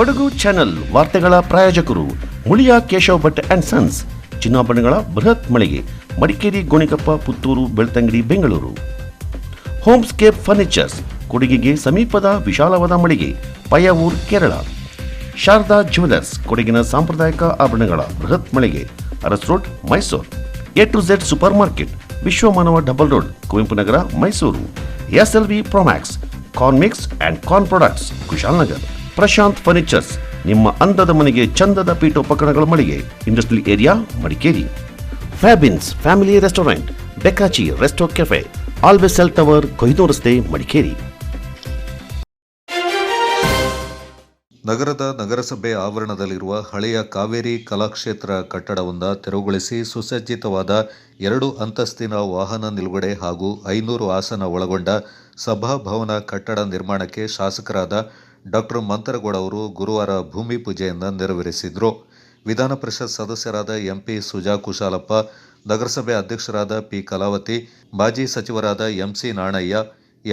Kodagu channel ವಾರ್ತೆಗಳ ಪ್ರಾಯೋಜಕರು Muliya Keshav Bhat and sons, ಚಿನ್ನಾಭರಣಗಳ ಬೃಹತ್ ಮಳಿಗೆ, ಮಡಿಕೇರಿ, ಗೋಣಿಕೊಪ್ಪ, ಪುತ್ತೂರು, ಬೆಳ್ತಂಗಡಿ, ಬೆಂಗಳೂರು. ಹೋಮ್ಸ್ಕೇಪ್ ಫರ್ನಿಚರ್ಸ್, ಕೊಡಗಿಗೆ ಸಮೀಪದ ವಿಶಾಲವಾದ ಮಳಿಗೆ, ಪಯ್ಯಾವೂರ್, ಕೇರಳ. ಶಾರದಾ ಜ್ಯುವೆಲರ್ಸ್, ಕೊಡಗಿನ ಸಾಂಪ್ರದಾಯಿಕ ಆಭರಣಗಳ ಬೃಹತ್ ಮಳಿಗೆ, Aras road, Mysuru. A to Z supermarket, Vishwamanava double road, Kuvempu Nagar, Mysuru. SLV Promax, corn mix and corn products, Kushalnagar. Prashanth furnitures, ನಿಮ್ಮ ಅಂದದ ಮನೆಗೆ ಚಂದದ ಪೀಠೋಪಕರಣಗಳ ಮಳಿಗೆ, industrial area, Madikeri. Fabins family restaurant, ಬೆಕಾಚಿ resto cafe, always cell tower, Kohinoor ರಸ್ತೆ, ಮಡಿಕೇರಿ. ನಗರದ ನಗರಸಭೆ ಆವರಣದಲ್ಲಿರುವ ಹಳೆಯ ಕಾವೇರಿ ಕಲಾಕ್ಷೇತ್ರ ಕಟ್ಟಡವನ್ನು ತೆರವುಗೊಳಿಸಿ ಸುಸಜ್ಜಿತವಾದ 2 ಅಂತಸ್ತಿನ ವಾಹನ ನಿಲುಗಡೆ ಹಾಗೂ 500 ಆಸನ ಒಳಗೊಂಡ ಸಭಾಭವನ ಕಟ್ಟಡ ನಿರ್ಮಾಣಕ್ಕೆ ಶಾಸಕರಾದ ಡಾಕ್ಟರ್ ಮಂತರಗೌಡ ಅವರು ಗುರುವಾರ ಭೂಮಿ ಪೂಜೆಯನ್ನು ನೆರವೇರಿಸಿದರು. ವಿಧಾನ ಪರಿಷತ್ ಸದಸ್ಯರಾದ MP ಸುಜಾ ಕುಶಾಲಪ್ಪ, ನಗರಸಭೆ ಅಧ್ಯಕ್ಷರಾದ P ಕಲಾವತಿ, ಮಾಜಿ ಸಚಿವರಾದ MC ನಾಣಯ್ಯ,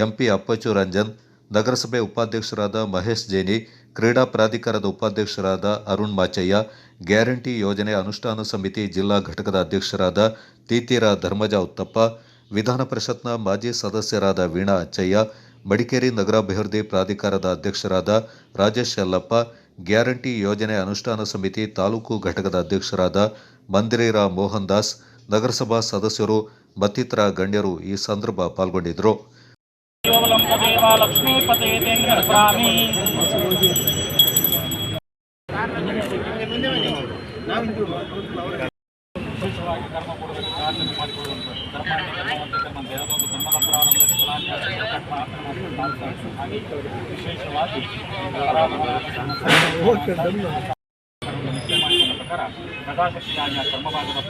MP ಅಪ್ಪಚ್ಚು ರಂಜನ್, ನಗರಸಭೆ ಉಪಾಧ್ಯಕ್ಷರಾದ ಮಹೇಶ್ ಜೇನಿ, ಕ್ರೀಡಾ ಪ್ರಾಧಿಕಾರದ ಉಪಾಧ್ಯಕ್ಷರಾದ ಅರುಣ್ ಮಾಚಯ್ಯ, ಗ್ಯಾರಂಟಿ ಯೋಜನೆ ಅನುಷ್ಠಾನ ಸಮಿತಿ ಜಿಲ್ಲಾ ಘಟಕದ ಅಧ್ಯಕ್ಷರಾದ ತೀತೀರ ಧರ್ಮಜ ಉತ್ತಪ್ಪ, ವಿಧಾನ ಪರಿಷತ್ನ ಮಾಜಿ ಸದಸ್ಯರಾದ ವೀಣಾ ಅಚ್ಚಯ್ಯ, ಮಡಿಕೇರಿ ನಗರಾಭಿವೃದ್ಧಿ ಪ್ರಾಧಿಕಾರದ ಅಧ್ಯಕ್ಷರಾದ ರಾಜೇಶ್ ಯಲ್ಲಪ್ಪ, ಗ್ಯಾರಂಟಿ ಯೋಜನೆ ಅನುಷ್ಠಾನ ಸಮಿತಿ ತಾಲೂಕು ಘಟಕದ ಅಧ್ಯಕ್ಷರಾದ ಮಂದಿರೇರ ಮೋಹನ್ ದಾಸ್, ನಗರಸಭಾ ಸದಸ್ಯರು ಮತ್ತಿತರ ಗಣ್ಯರು ಈ ಸಂದರ್ಭ ಪಾಲ್ಗೊಂಡಿದ್ದರು.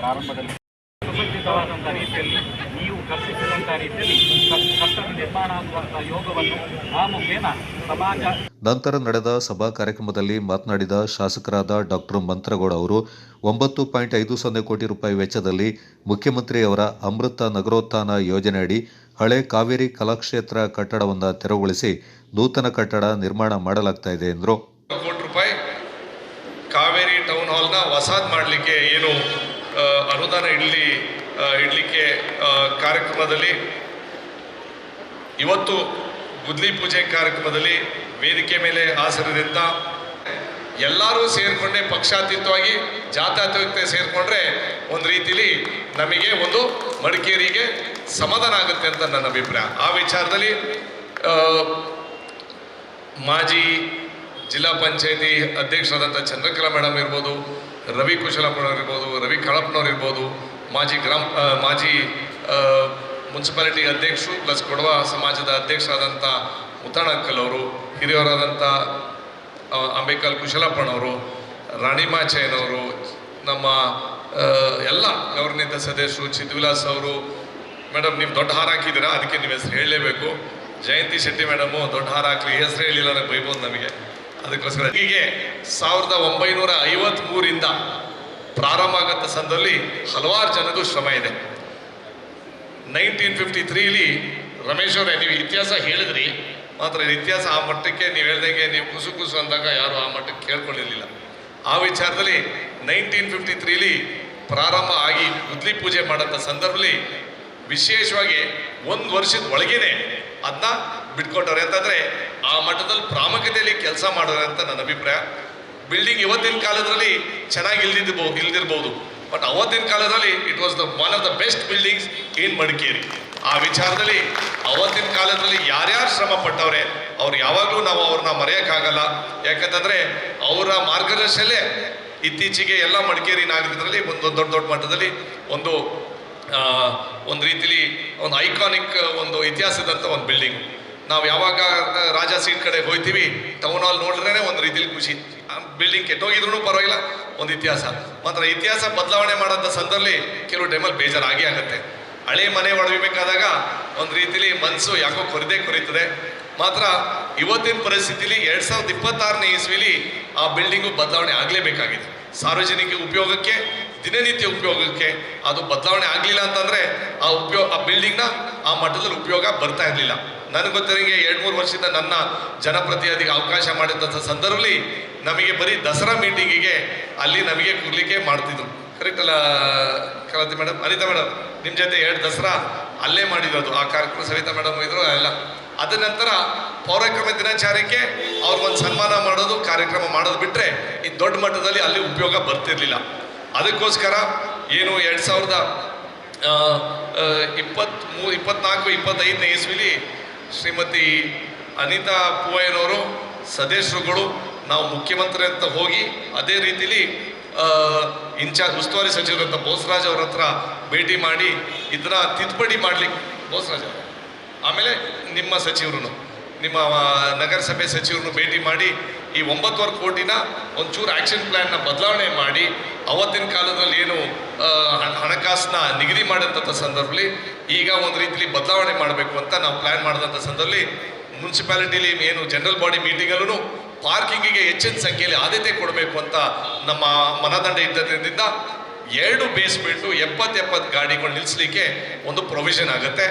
ಪ್ರಾರಂಭದಲ್ಲಿ ಸುಸಜ್ಜಿತವಾದಂಥ ರೀತಿಯಲ್ಲಿ ನೀವು ಕಲ್ಪಿಸಿದಂಥ ರೀತಿಯಲ್ಲಿ ಕಟ್ಟಡ ನಿರ್ಮಾಣ ಆಗುವಂಥ ಯೋಗವನ್ನು ಆ ಮುಖೇನ ಸಮಾಜ. ನಂತರ ನಡೆದ ಸಭಾ ಕಾರ್ಯಕ್ರಮದಲ್ಲಿ ಮಾತನಾಡಿದ ಶಾಸಕರಾದ ಡಾಕ್ಟರ್ ಮಂತರಗೌಡ ಅವರು 9.50 ಕೋಟಿ ರೂಪಾಯಿ ವೆಚ್ಚದಲ್ಲಿ ಮುಖ್ಯಮಂತ್ರಿಯವರ ಅಮೃತ ನಗರೋತ್ಥಾನ ಯೋಜನೆಯಡಿ ಹಳೆ ಕಾವೇರಿ ಕಲಾಕ್ಷೇತ್ರ ಕಟ್ಟಡವನ್ನು ತೆರವುಗೊಳಿಸಿ ನೂತನ ಕಟ್ಟಡ ನಿರ್ಮಾಣ ಮಾಡಲಾಗ್ತಾ ಇದೆ ಎಂದರು. ಕೋಟಿ ರೂಪಾಯಿ ಕಾವೇರಿ ಟೌನ್ ಹಾಲ್ನ ಹೊಸಾದ್ ಮಾಡಲಿಕ್ಕೆ ಏನು ಅನುದಾನ ಇಡಲಿಕ್ಕೆ ಕಾರ್ಯಕ್ರಮದಲ್ಲಿ ಇವತ್ತು ಗುದ್ಲಿ ಪೂಜೆ ಕಾರ್ಯಕ್ರಮದಲ್ಲಿ ವೇದಿಕೆ ಮೇಲೆ ಹಾಸರದಿಂದ ಎಲ್ಲರೂ ಸೇರಿಕೊಂಡೆ ಪಕ್ಷಾತೀತವಾಗಿ ಜಾತ್ಯತೀತವಾಗಿ ಸೇರಿಕೊಂಡ್ರೆ ಒಂದು ರೀತಿಲಿ ನಮಗೆ ಒಂದು ಮಡಿಕೇರಿಗೆ ಸಮಾಧಾನ ಆಗುತ್ತೆ ಅಂತ ನನ್ನ ಅಭಿಪ್ರಾಯ. ಆ ವಿಚಾರದಲ್ಲಿ ಮಾಜಿ ಜಿಲ್ಲಾ ಪಂಚಾಯತಿ ಅಧ್ಯಕ್ಷರಾದಂಥ ಚಂದ್ರಕಲಾ ಮೇಡಮ್ ಇರ್ಬೋದು, ರವಿ ಕುಶಲಪ್ಪನವ್ರು ಇರ್ಬೋದು, ರವಿ ಕಳಪ್ಪನವ್ರು ಇರ್ಬೋದು, ಮಾಜಿ ಮುನ್ಸಿಪಾಲಿಟಿ ಅಧ್ಯಕ್ಷರು ಪ್ಲಸ್ ಕೊಡವ ಸಮಾಜದ ಅಧ್ಯಕ್ಷರಾದಂಥ ಮುತ್ತಣಕ್ಕಲ್ ಅವರು, ಹಿರಿಯವರಾದಂಥ ಅಂಬೇಕಲ್ ಕುಶಲಪ್ಪನವರು, ರಾಣಿಮಾಚಯ್ಯನವರು, ನಮ್ಮ ಎಲ್ಲ ಗೌರವಾನ್ವಿತ ಸದಸ್ಯರು, ಚಿದ್ವಿಲಾಸ್ ಅವರು. ಮೇಡಮ್ ನೀವು ದೊಡ್ಡ ಹಾರ ಹಾಕಿದ್ದೀರಾ, ಅದಕ್ಕೆ ನೀವು ಹೆಸರು ಹೇಳಲೇಬೇಕು. ಜಯಂತಿ ಶೆಟ್ಟಿ ಮೇಡಮು ದೊಡ್ಡ ಹಾರ ಹಾಕಲಿ, ಹೆಸರು ಹೇಳಿಲ್ಲ ನನಗೆ ಬೈಬೋದು ನಮಗೆ. ಅದಕ್ಕೋಸ್ಕರ ಹೀಗೆ 1953ರಿಂದ ಪ್ರಾರಂಭ ಆಗಂಥ ಸಂದರ್ಭದಲ್ಲಿ ಹಲವಾರು ಜನದ್ದು ಶ್ರಮ ಇದೆ. 1953ಲಿ ರಮೇಶ್ ಅವರೇ ನೀವು ಇತಿಹಾಸ ಹೇಳಿದ್ರಿ, ಮಾತ್ರ ಇತಿಹಾಸ ಆ ಮಟ್ಟಕ್ಕೆ ನೀವು ಹೇಳ್ದಂಗೆ ನೀವು ಕುಸು ಅಂದಾಗ ಯಾರು ಆ ಮಟ್ಟಕ್ಕೆ ಕೇಳ್ಕೊಂಡಿರಲಿಲ್ಲ. ಆ ವಿಚಾರದಲ್ಲಿ 1953ಲಿ ಪ್ರಾರಂಭ ಆಗಿ ಗುದ್ಲಿ ಪೂಜೆ ಮಾಡೋಂಥ ಸಂದರ್ಭದಲ್ಲಿ ವಿಶೇಷವಾಗಿ 1 ವರ್ಷದ ಒಳಗೇನೆ ಅದನ್ನ ಬಿಟ್ಕೊಟ್ಟವ್ರೆ ಅಂತಂದರೆ ಆ ಮಟ್ಟದಲ್ಲಿ ಪ್ರಾಮುಖ್ಯತೆಯಲ್ಲಿ ಕೆಲಸ ಮಾಡೋರೆ ಅಂತ ನನ್ನ ಅಭಿಪ್ರಾಯ. ಬಿಲ್ಡಿಂಗ್ ಇವತ್ತಿನ ಕಾಲದಲ್ಲಿ ಚೆನ್ನಾಗಿ ಇಲ್ದಿರ್ಬೋದು, ಬಟ್ ಅವತ್ತಿನ ಕಾಲದಲ್ಲಿ it was one of the best buildings in Madikeri. ಆ ವಿಚಾರದಲ್ಲಿ ಅವತ್ತಿನ ಕಾಲದಲ್ಲಿ ಯಾರ್ಯಾರು ಶ್ರಮ ಪಟ್ಟವ್ರೆ ಅವ್ರು ಯಾವಾಗಲೂ ನಾವು ಅವ್ರನ್ನ ಮರೆಯೋಕ್ಕಾಗಲ್ಲ. ಯಾಕಂತಂದರೆ ಅವರ ಮಾರ್ಗದರ್ಶನಲ್ಲೇ ಇತ್ತೀಚೆಗೆ ಎಲ್ಲ ಮಡಿಕೇರಿ ನಾಗರಿಕರಲ್ಲಿ ಒಂದು ದೊಡ್ಡ ಮಟ್ಟದಲ್ಲಿ ಒಂದು ರೀತಿಲಿ ಒಂದು ಐಕಾನಿಕ್ ಒಂದು ಇತಿಹಾಸದಂಥ ಒಂದು ಬಿಲ್ಡಿಂಗ್. ನಾವು ಯಾವಾಗ ರಾಜಾ ಸೀಟ್ ಕಡೆ ಹೋಗ್ತೀವಿ, ಟೌನ್ ಹಾಲ್ ನೋಡಿದ್ರೇ ಒಂದು ರೀತಿಲಿ ಖುಷಿ. ಬಿಲ್ಡಿಂಗ್ ಕೆಟ್ಟೋಗಿದ್ರು ಪರವಾಗಿಲ್ಲ, ಒಂದು ಇತಿಹಾಸ. ಮಾತ್ರ ಇತಿಹಾಸ ಬದಲಾವಣೆ ಮಾಡೋಂಥ ಸಂದರ್ಭದಲ್ಲಿ ಕೆಲವು ಟೈಮಲ್ಲಿ ಬೇಜಾರಾಗಿ ಆಗುತ್ತೆ. ಹಳೆ ಮನೆ ಒಳಗಬೇಕಾದಾಗ ಒಂದು ರೀತಿಲಿ ಮನಸ್ಸು ಯಾಕೋ ಕೊರಿತದೆ. ಮಾತ್ರ ಇವತ್ತಿನ ಪರಿಸ್ಥಿತಿಲಿ 2026ನೇ ಇಸ್ವಿಲಿ ಆ ಬಿಲ್ಡಿಂಗು ಬದಲಾವಣೆ ಆಗಲೇಬೇಕಾಗಿದೆ. ಸಾರ್ವಜನಿಕ ಉಪಯೋಗಕ್ಕೆ, ದಿನನಿತ್ಯ ಉಪಯೋಗಕ್ಕೆ ಅದು ಬದಲಾವಣೆ ಆಗಲಿಲ್ಲ ಅಂತಂದರೆ ಆ ಬಿಲ್ಡಿಂಗ್ನ ಆ ಮಟ್ಟದಲ್ಲಿ ಉಪಯೋಗ ಬರ್ತಾ ಇರಲಿಲ್ಲ. ನನಗೆ ಗೊತ್ತಿರಂಗೆ 2-3 ವರ್ಷದಿಂದ ನನ್ನ ಜನಪ್ರತಿನಿಧಿಗೆ ಅವಕಾಶ ಮಾಡಿದಂಥ ಸಂದರ್ಭದಲ್ಲಿ ನಮಗೆ ಬರೀ ದಸರಾ ಮೀಟಿಂಗಿಗೆ ಅಲ್ಲಿ ನಮಗೆ ಕೂರ್ಲಿಕ್ಕೆ ಮಾಡ್ತಿದ್ರು. ಕರೆಕ್ಟ್ ಅಲ್ಲ ಕ್ರಾಂತಿ ಮೇಡಮ್? ಅನಿತಾ ಮೇಡಮ್ ನಿಮ್ಮ ಜೊತೆ 2 ದಸರಾ ಅಲ್ಲೇ ಮಾಡಿರೋದು ಆ ಕಾರ್ಯಕ್ರಮ. ಸವಿತಾ ಮೇಡಮ್ ಇದ್ರು ಎಲ್ಲ. ಅದ ನಂತರ ಪೌರಕ್ರಮ ದಿನಾಚರಣೆಗೆ ಅವ್ರಿಗೊಂದು ಸನ್ಮಾನ ಮಾಡೋದು, ಕಾರ್ಯಕ್ರಮ ಮಾಡೋದು ಬಿಟ್ಟರೆ ಈ ದೊಡ್ಡ ಮಟ್ಟದಲ್ಲಿ ಅಲ್ಲಿ ಉಪಯೋಗ ಬರ್ತಿರ್ಲಿಲ್ಲ. ಅದಕ್ಕೋಸ್ಕರ ಏನು 2024-25ನೇ ಇಸ್ವಿಲಿ ಶ್ರೀಮತಿ ಅನಿತಾ ಪೂವಯ್ಯನವರು ಸದಸ್ಯರುಗಳು ನಾವು ಮುಖ್ಯಮಂತ್ರಿ ಅಂತ ಹೋಗಿ ಅದೇ ರೀತಿಲಿ ಇನ್ಚಾರ್ಜ್ ಉಸ್ತುವಾರಿ ಸಚಿವರಂತ ಬೋಸರಾಜ್ ಅವ್ರ ಹತ್ರ ಭೇಟಿ ಮಾಡಿ ಇದನ್ನ ತಿದ್ದುಪಡಿ ಮಾಡ್ಲಿಕ್ಕೆ, ಬೋಸರಾಜ್ ಅವರು ಆಮೇಲೆ ನಿಮ್ಮ ಸಚಿವರು, ನಿಮ್ಮ ನಗರಸಭೆ ಸಚಿವರನ್ನು ಭೇಟಿ ಮಾಡಿ ಈ 9.25 ಕೋಟಿನ ಒಂಚೂರು ಆ್ಯಕ್ಷನ್ ಪ್ಲ್ಯಾನ್ನ ಬದಲಾವಣೆ ಮಾಡಿ ಅವತ್ತಿನ ಕಾಲದಲ್ಲಿ ಏನು ಹಣಕಾಸನ್ನ ನಿಗದಿ ಮಾಡಿದಂಥ ಸಂದರ್ಭದಲ್ಲಿ ಈಗ ಒಂದು ರೀತಿಲಿ ಬದಲಾವಣೆ ಮಾಡಬೇಕು ಅಂತ ನಾವು ಪ್ಲ್ಯಾನ್ ಮಾಡಿದಂಥ ಸಂದರ್ಭದಲ್ಲಿ ಮುನ್ಸಿಪಾಲಿಟಿಲಿ ಏನು ಜನರಲ್ ಬಾಡಿ ಮೀಟಿಂಗಲ್ಲೂ ಪಾರ್ಕಿಂಗಿಗೆ ಹೆಚ್ಚಿನ ಸಂಖ್ಯೆಯಲ್ಲಿ ಆದ್ಯತೆ ಕೊಡಬೇಕು ಅಂತ ನಮ್ಮ ಮನದಂಡ ಇದ್ದದ್ರಿಂದ 2 ಬೇಸ್ಮೆಂಟು 70 ಗಾಡಿಗಳು ನಿಲ್ಲಿಸಲಿಕ್ಕೆ ಒಂದು ಪ್ರೊವಿಷನ್ ಆಗುತ್ತೆ.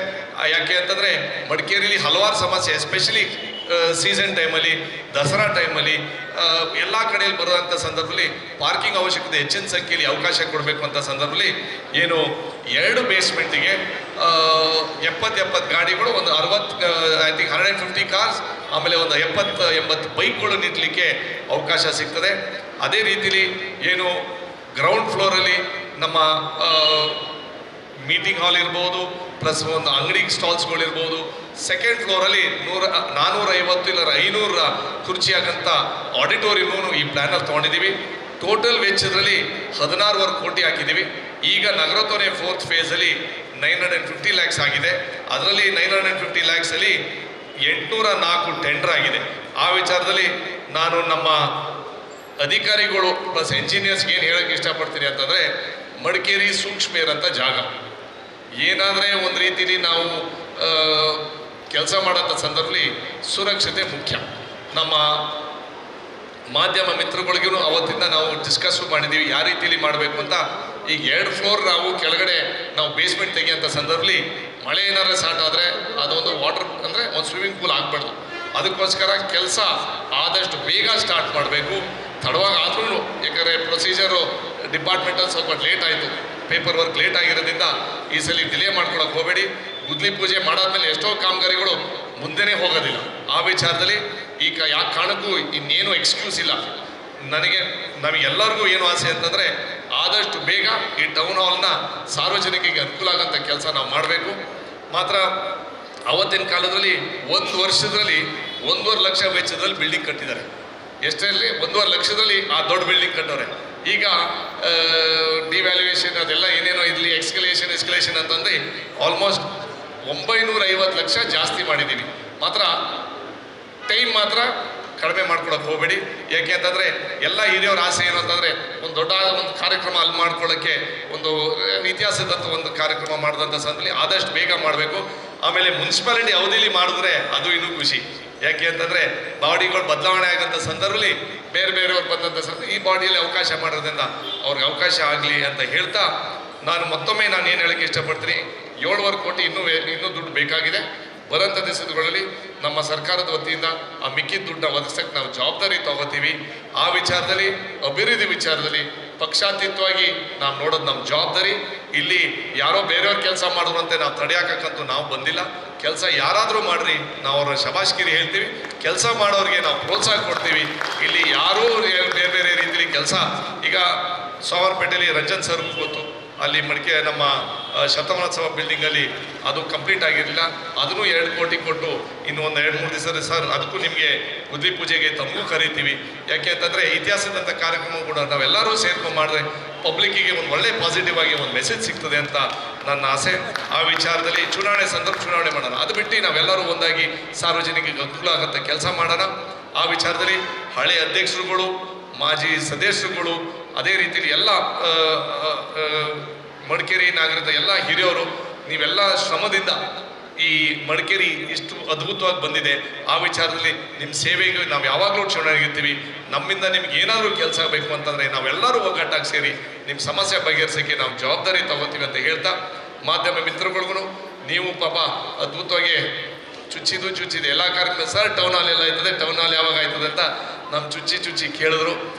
ಯಾಕೆ ಅಂತಂದರೆ ಮಡಿಕೇರಿಯಲ್ಲಿ ಹಲವಾರು ಸಮಸ್ಯೆ, ಎಸ್ಪೆಷಲಿ ಸೀಸನ್ ಟೈಮಲ್ಲಿ, ದಸರಾ ಟೈಮಲ್ಲಿ ಎಲ್ಲ ಕಡೆಯಲ್ಲಿ ಬರುವಂಥ ಸಂದರ್ಭದಲ್ಲಿ ಪಾರ್ಕಿಂಗ್ ಅವಶ್ಯಕತೆ ಹೆಚ್ಚಿನ ಸಂಖ್ಯೆಯಲ್ಲಿ ಅವಕಾಶ ಕೊಡಬೇಕು ಅಂತ ಸಂದರ್ಭದಲ್ಲಿ ಏನು 2 ಬೇಸ್ಮೆಂಟಿಗೆ 70 ಗಾಡಿಗಳು, ಒಂದು 60 ಐ ಥಿಂಕ್ 150 ಕಾರ್ಸ್, ಆಮೇಲೆ ಒಂದು 70-80 ಬೈಕ್ಗಳು ನಿಲ್ಲಲಿಕ್ಕೆ ಅವಕಾಶ ಸಿಗ್ತದೆ. ಅದೇ ರೀತಿಲಿ ಏನು ಗ್ರೌಂಡ್ ಫ್ಲೋರಲ್ಲಿ ನಮ್ಮ ಮೀಟಿಂಗ್ ಹಾಲ್ ಇರ್ಬೋದು, ಪ್ಲಸ್ ಒಂದು ಅಂಗಡಿ ಸ್ಟಾಲ್ಸ್ಗಳಿರ್ಬೋದು. ಸೆಕೆಂಡ್ ಫ್ಲೋರಲ್ಲಿ 450 ಇಲ್ಲ 500 ಕುರ್ಚಿಯಾಗಂಥ ಆಡಿಟೋರಿಯಮನ್ನು ಈ ಪ್ಲ್ಯಾನಲ್ಲಿ ತೊಗೊಂಡಿದ್ದೀವಿ. ಟೋಟಲ್ ವೆಚ್ಚದಲ್ಲಿ 16.25 ಕೋಟಿ ಹಾಕಿದ್ದೀವಿ. ಈಗ ನಗರೋತ್ಥಾನ 4th ಫೇಸಲ್ಲಿ 950 ಲ್ಯಾಕ್ಸ್ ಆಗಿದೆ. ಅದರಲ್ಲಿ 950 ಲ್ಯಾಕ್ಸಲ್ಲಿ 804 ಟೆಂಡರ್ ಆಗಿದೆ. ಆ ವಿಚಾರದಲ್ಲಿ ನಾನು ನಮ್ಮ ಅಧಿಕಾರಿಗಳು ಪ್ಲಸ್ ಎಂಜಿನಿಯರ್ಸ್ಗೆ ಏನು ಹೇಳೋಕ್ಕೆ ಇಷ್ಟಪಡ್ತೀನಿ ಅಂತಂದರೆ, ಮಡಿಕೇರಿ ಸೂಕ್ಷ್ಮೇರ್ ಅಂತ ಜಾಗ, ಏನಾದರೆ ಒಂದು ರೀತಿಲಿ ನಾವು ಕೆಲಸ ಮಾಡೋಂಥ ಸಂದರ್ಭದಲ್ಲಿ ಸುರಕ್ಷತೆ ಮುಖ್ಯ. ನಮ್ಮ ಮಾಧ್ಯಮ ಮಿತ್ರಗಳಿಗೂ ಅವತ್ತಿಂದ ನಾವು ಡಿಸ್ಕಸ್ ಮಾಡಿದ್ದೀವಿ ಯಾವ ರೀತಿಲಿ ಮಾಡಬೇಕು ಅಂತ. ಈಗ 2 ಫ್ಲೋರ್ ನಾವು ಕೆಳಗಡೆ ನಾವು ಬೇಸ್ಮೆಂಟ್ ತೆಗಿಯೋಂಥ ಸಂದರ್ಭದಲ್ಲಿ ಮಳೆ ಏನಾರು ಸ್ಟಾರ್ಟ್ ಆದರೆ ಅದೊಂದು ವಾಟರ್ ಅಂದರೆ ಒಂದು ಸ್ವಿಮ್ಮಿಂಗ್ ಪೂಲ್ ಆಗಬಾರ್ದು. ಅದಕ್ಕೋಸ್ಕರ ಕೆಲಸ ಆದಷ್ಟು ಬೇಗ ಸ್ಟಾರ್ಟ್ ಮಾಡಬೇಕು. ತಡವಾಗಾದ್ರೂ, ಯಾಕಂದರೆ ಪ್ರೊಸೀಜರು ಡಿಪಾರ್ಟ್ಮೆಂಟಲ್ಲಿ ಸ್ವಲ್ಪ ಲೇಟ್ ಆಯಿತು, ಪೇಪರ್ ವರ್ಕ್ ಲೇಟ್ ಆಗಿರೋದ್ರಿಂದ ಈ ಸಲ ಡಿಲೇ ಮಾಡ್ಕೊಳಕ್ಕೆ ಹೋಗಬೇಡಿ. ಗುದ್ಲಿ ಪೂಜೆ ಮಾಡಾದ್ಮೇಲೆ ಎಷ್ಟೋ ಕಾಮಗಾರಿಗಳು ಮುಂದೆನೇ ಹೋಗೋದಿಲ್ಲ. ಆ ವಿಚಾರದಲ್ಲಿ ಈಗ ಯಾವ ಕಾರಣಕ್ಕೂ ಇನ್ನೇನು ಎಕ್ಸ್ಕ್ಯೂಸ್ ಇಲ್ಲ. ನಮಗೆಲ್ಲರಿಗೂ ಏನು ಆಸೆ ಅಂತಂದರೆ ಆದಷ್ಟು ಬೇಗ ಈ ಟೌನ್ ಹಾಲ್ನ ಸಾರ್ವಜನಿಕರಿಗೆ ಅನುಕೂಲ ಆಗೋಂಥ ಕೆಲಸ ನಾವು ಮಾಡಬೇಕು. ಮಾತ್ರ ಅವತ್ತಿನ ಕಾಲದಲ್ಲಿ 1 ವರ್ಷದಲ್ಲಿ 1.5 ಲಕ್ಷ ವೆಚ್ಚದಲ್ಲಿ ಬಿಲ್ಡಿಂಗ್ ಕಟ್ಟಿದ್ದಾರೆ. ಎಷ್ಟರಲ್ಲಿ 1.5 ಲಕ್ಷದಲ್ಲಿ ಆ ದೊಡ್ಡ ಬಿಲ್ಡಿಂಗ್ ಕಟ್ಟೋರೆ. ಈಗ ಡಿವ್ಯಾಲ್ಯೂಯೇಷನ್ ಅದೆಲ್ಲ ಏನೇನೋ ಇರಲಿ, ಎಸ್ಕಲೇಷನ್ ಅಂತಂದರೆ ಆಲ್ಮೋಸ್ಟ್ 950 ಲಕ್ಷ ಜಾಸ್ತಿ ಮಾಡಿದ್ದೀವಿ. ಮಾತ್ರ ಟೈಮ್ ಮಾತ್ರ ಕಡಿಮೆ ಮಾಡ್ಕೊಳಕ್ಕೆ ಹೋಗಬೇಡಿ. ಯಾಕೆ ಅಂತಂದರೆ ಎಲ್ಲ ಹಿರಿಯವ್ರ ಆಸೆ ಏನು ಅಂತಂದರೆ ಒಂದು ದೊಡ್ಡ ಒಂದು ಕಾರ್ಯಕ್ರಮ ಅಲ್ಲಿ ಮಾಡ್ಕೊಳ್ಳೋಕ್ಕೆ, ಒಂದು ಇತಿಹಾಸದಂಥ ಒಂದು ಕಾರ್ಯಕ್ರಮ ಮಾಡಿದಂಥ ಸಂದರ್ಭದಲ್ಲಿ ಆದಷ್ಟು ಬೇಗ ಮಾಡಬೇಕು. ಆಮೇಲೆ ಮುನ್ಸಿಪಾಲಿಟಿ ಅವಧಿಲಿ ಮಾಡಿದ್ರೆ ಅದು ಇನ್ನೂ ಖುಷಿ. ಯಾಕೆ ಅಂತಂದರೆ ಬಾಡಿಗಳು ಬದಲಾವಣೆ ಆಗೋಂಥ ಸಂದರ್ಭದಲ್ಲಿ ಬೇರೆಯವ್ರು ಬಂದಂಥ ಸಂದರ್ಭ ಈ ಬಾಡಿಯಲ್ಲಿ ಅವಕಾಶ ಮಾಡೋದ್ರಿಂದ ಅವ್ರಿಗೆ ಅವಕಾಶ ಆಗಲಿ ಅಂತ ಹೇಳ್ತಾ, ನಾನು ಮತ್ತೊಮ್ಮೆ ಏನು ಹೇಳೋಕ್ಕೆ ಇಷ್ಟಪಡ್ತೀನಿ, 7.25 ಕೋಟಿ ಇನ್ನೂ ದುಡ್ಡು ಬೇಕಾಗಿದೆ. ಬರೋಂಥ ದಿವಸಗಳಲ್ಲಿ ನಮ್ಮ ಸರ್ಕಾರದ ವತಿಯಿಂದ ಆ ಮಿಕ್ಕಿದ ದುಡ್ಡನ್ನ ಒದಗಿಸೋಕ್ಕೆ ನಾವು ಜವಾಬ್ದಾರಿ ತಗೋತೀವಿ. ಆ ವಿಚಾರದಲ್ಲಿ, ಅಭಿವೃದ್ಧಿ ವಿಚಾರದಲ್ಲಿ ಪಕ್ಷಾತೀತವಾಗಿ ನಾವು ನೋಡೋದು ನಮ್ಮ ಜವಾಬ್ದಾರಿ. ಇಲ್ಲಿ ಯಾರೋ ಬೇರೆಯವ್ರ ಕೆಲಸ ಮಾಡೋದಂತೆ ನಾವು ತಡೆಯೋಕ್ಕಂತೂ ನಾವು ಬಂದಿಲ್ಲ. ಕೆಲಸ ಯಾರಾದರೂ ಮಾಡ್ರಿ, ನಾವು ಅವ್ರ ಶಬಾಷ್ಗಿರಿ ಹೇಳ್ತೀವಿ. ಕೆಲಸ ಮಾಡೋರಿಗೆ ನಾವು ಪ್ರೋತ್ಸಾಹ ಕೊಡ್ತೀವಿ. ಇಲ್ಲಿ ಯಾರೂ ಬೇರೆ ರೀತಿಯಲ್ಲಿ ಕೆಲಸ, ಈಗ ಸೋಮವಾರಪೇಟೆಯಲ್ಲಿ ರಂಜನ್ ಸರ್ ಗೊತ್ತು, ಅಲ್ಲಿ ನಮ್ಮ ಶತಮಾನೋತ್ಸವ ಬಿಲ್ಡಿಂಗಲ್ಲಿ ಅದು ಕಂಪ್ಲೀಟ್ ಆಗಿರಲಿಲ್ಲ. ಅದನ್ನು 2 ಕೋಟಿ ಕೊಟ್ಟು ಇನ್ನು ಒಂದು 2-3 ದಿವಸ ಸರ್ ಅದಕ್ಕೂ ನಿಮಗೆ ಗುದ್ಲಿ ಪೂಜೆಗೆ ತಮಗೂ ಕರಿತೀವಿ. ಯಾಕೆ ಅಂತಂದರೆ ಇತಿಹಾಸದಂಥ ಕಾರ್ಯಕ್ರಮ ಕೂಡ ನಾವೆಲ್ಲರೂ ಸೇರ್ಕೊಂಡು ಮಾಡಿದ್ರೆ ಪಬ್ಲಿಕ್ಕಿಗೆ ಒಂದು ಒಳ್ಳೆ ಪಾಸಿಟಿವ್ ಆಗಿ ಒಂದು ಮೆಸೇಜ್ ಸಿಗ್ತದೆ ಅಂತ ನನ್ನ ಆಸೆ. ಆ ವಿಚಾರದಲ್ಲಿ ಚುನಾವಣೆ ಮಾಡೋಣ, ಅದು ಬಿಟ್ಟು ನಾವೆಲ್ಲರೂ ಒಂದಾಗಿ ಸಾರ್ವಜನಿಕರಿಗೆ ಅನುಕೂಲ ಆಗುತ್ತೆ ಕೆಲಸ ಮಾಡೋಣ. ಆ ವಿಚಾರದಲ್ಲಿ ಹಳೆ ಅಧ್ಯಕ್ಷರುಗಳು, ಮಾಜಿ ಸದಸ್ಯರುಗಳು, ಅದೇ ರೀತಿಯಲ್ಲಿ ಎಲ್ಲ ಮಡಿಕೇರಿ ನಾಗರಿಕರ ಎಲ್ಲ ಹಿರಿಯವರು, ನೀವೆಲ್ಲ ಶ್ರಮದಿಂದ ಈ ಮಡಿಕೇರಿ ಇಷ್ಟು ಅದ್ಭುತವಾಗಿ ಬಂದಿದೆ. ಆ ವಿಚಾರದಲ್ಲಿ ನಿಮ್ಮ ಸೇವೆಗೆ ನಾವು ಯಾವಾಗಲೂ ಕ್ಷಣವಾಗಿರ್ತೀವಿ. ನಮ್ಮಿಂದ ನಿಮ್ಗೆ ಏನಾದರೂ ಕೆಲಸ ಬೇಕು ಅಂತಂದರೆ ನಾವೆಲ್ಲರೂ ಒಗ್ಗಟ್ಟಾಗಿ ಸೇರಿ ನಿಮ್ಮ ಸಮಸ್ಯೆ ಬಗೆಹರಿಸೋಕ್ಕೆ ನಾವು ಜವಾಬ್ದಾರಿ ತಗೋತೀವಿ ಅಂತ ಹೇಳ್ತಾ, ಮಾಧ್ಯಮ ಮಿತ್ರಗಳಿಗೂ ನೀವು ಪಾಪ ಅದ್ಭುತವಾಗಿ ಚುಚ್ಚಿದೆ ಎಲ್ಲ ಕಾರ್ಯಕ್ರಮ ಸರ್ ಟೌನ್ ಹಾಲ್ ಎಲ್ಲ ಆಯ್ತದೆ, ಟೌನ್ ಹಾಲ್ ಯಾವಾಗ ಆಯ್ತದೆ ಅಂತ ನಮ್ಮ ಚುಚ್ಚಿ ಕೇಳಿದ್ರು.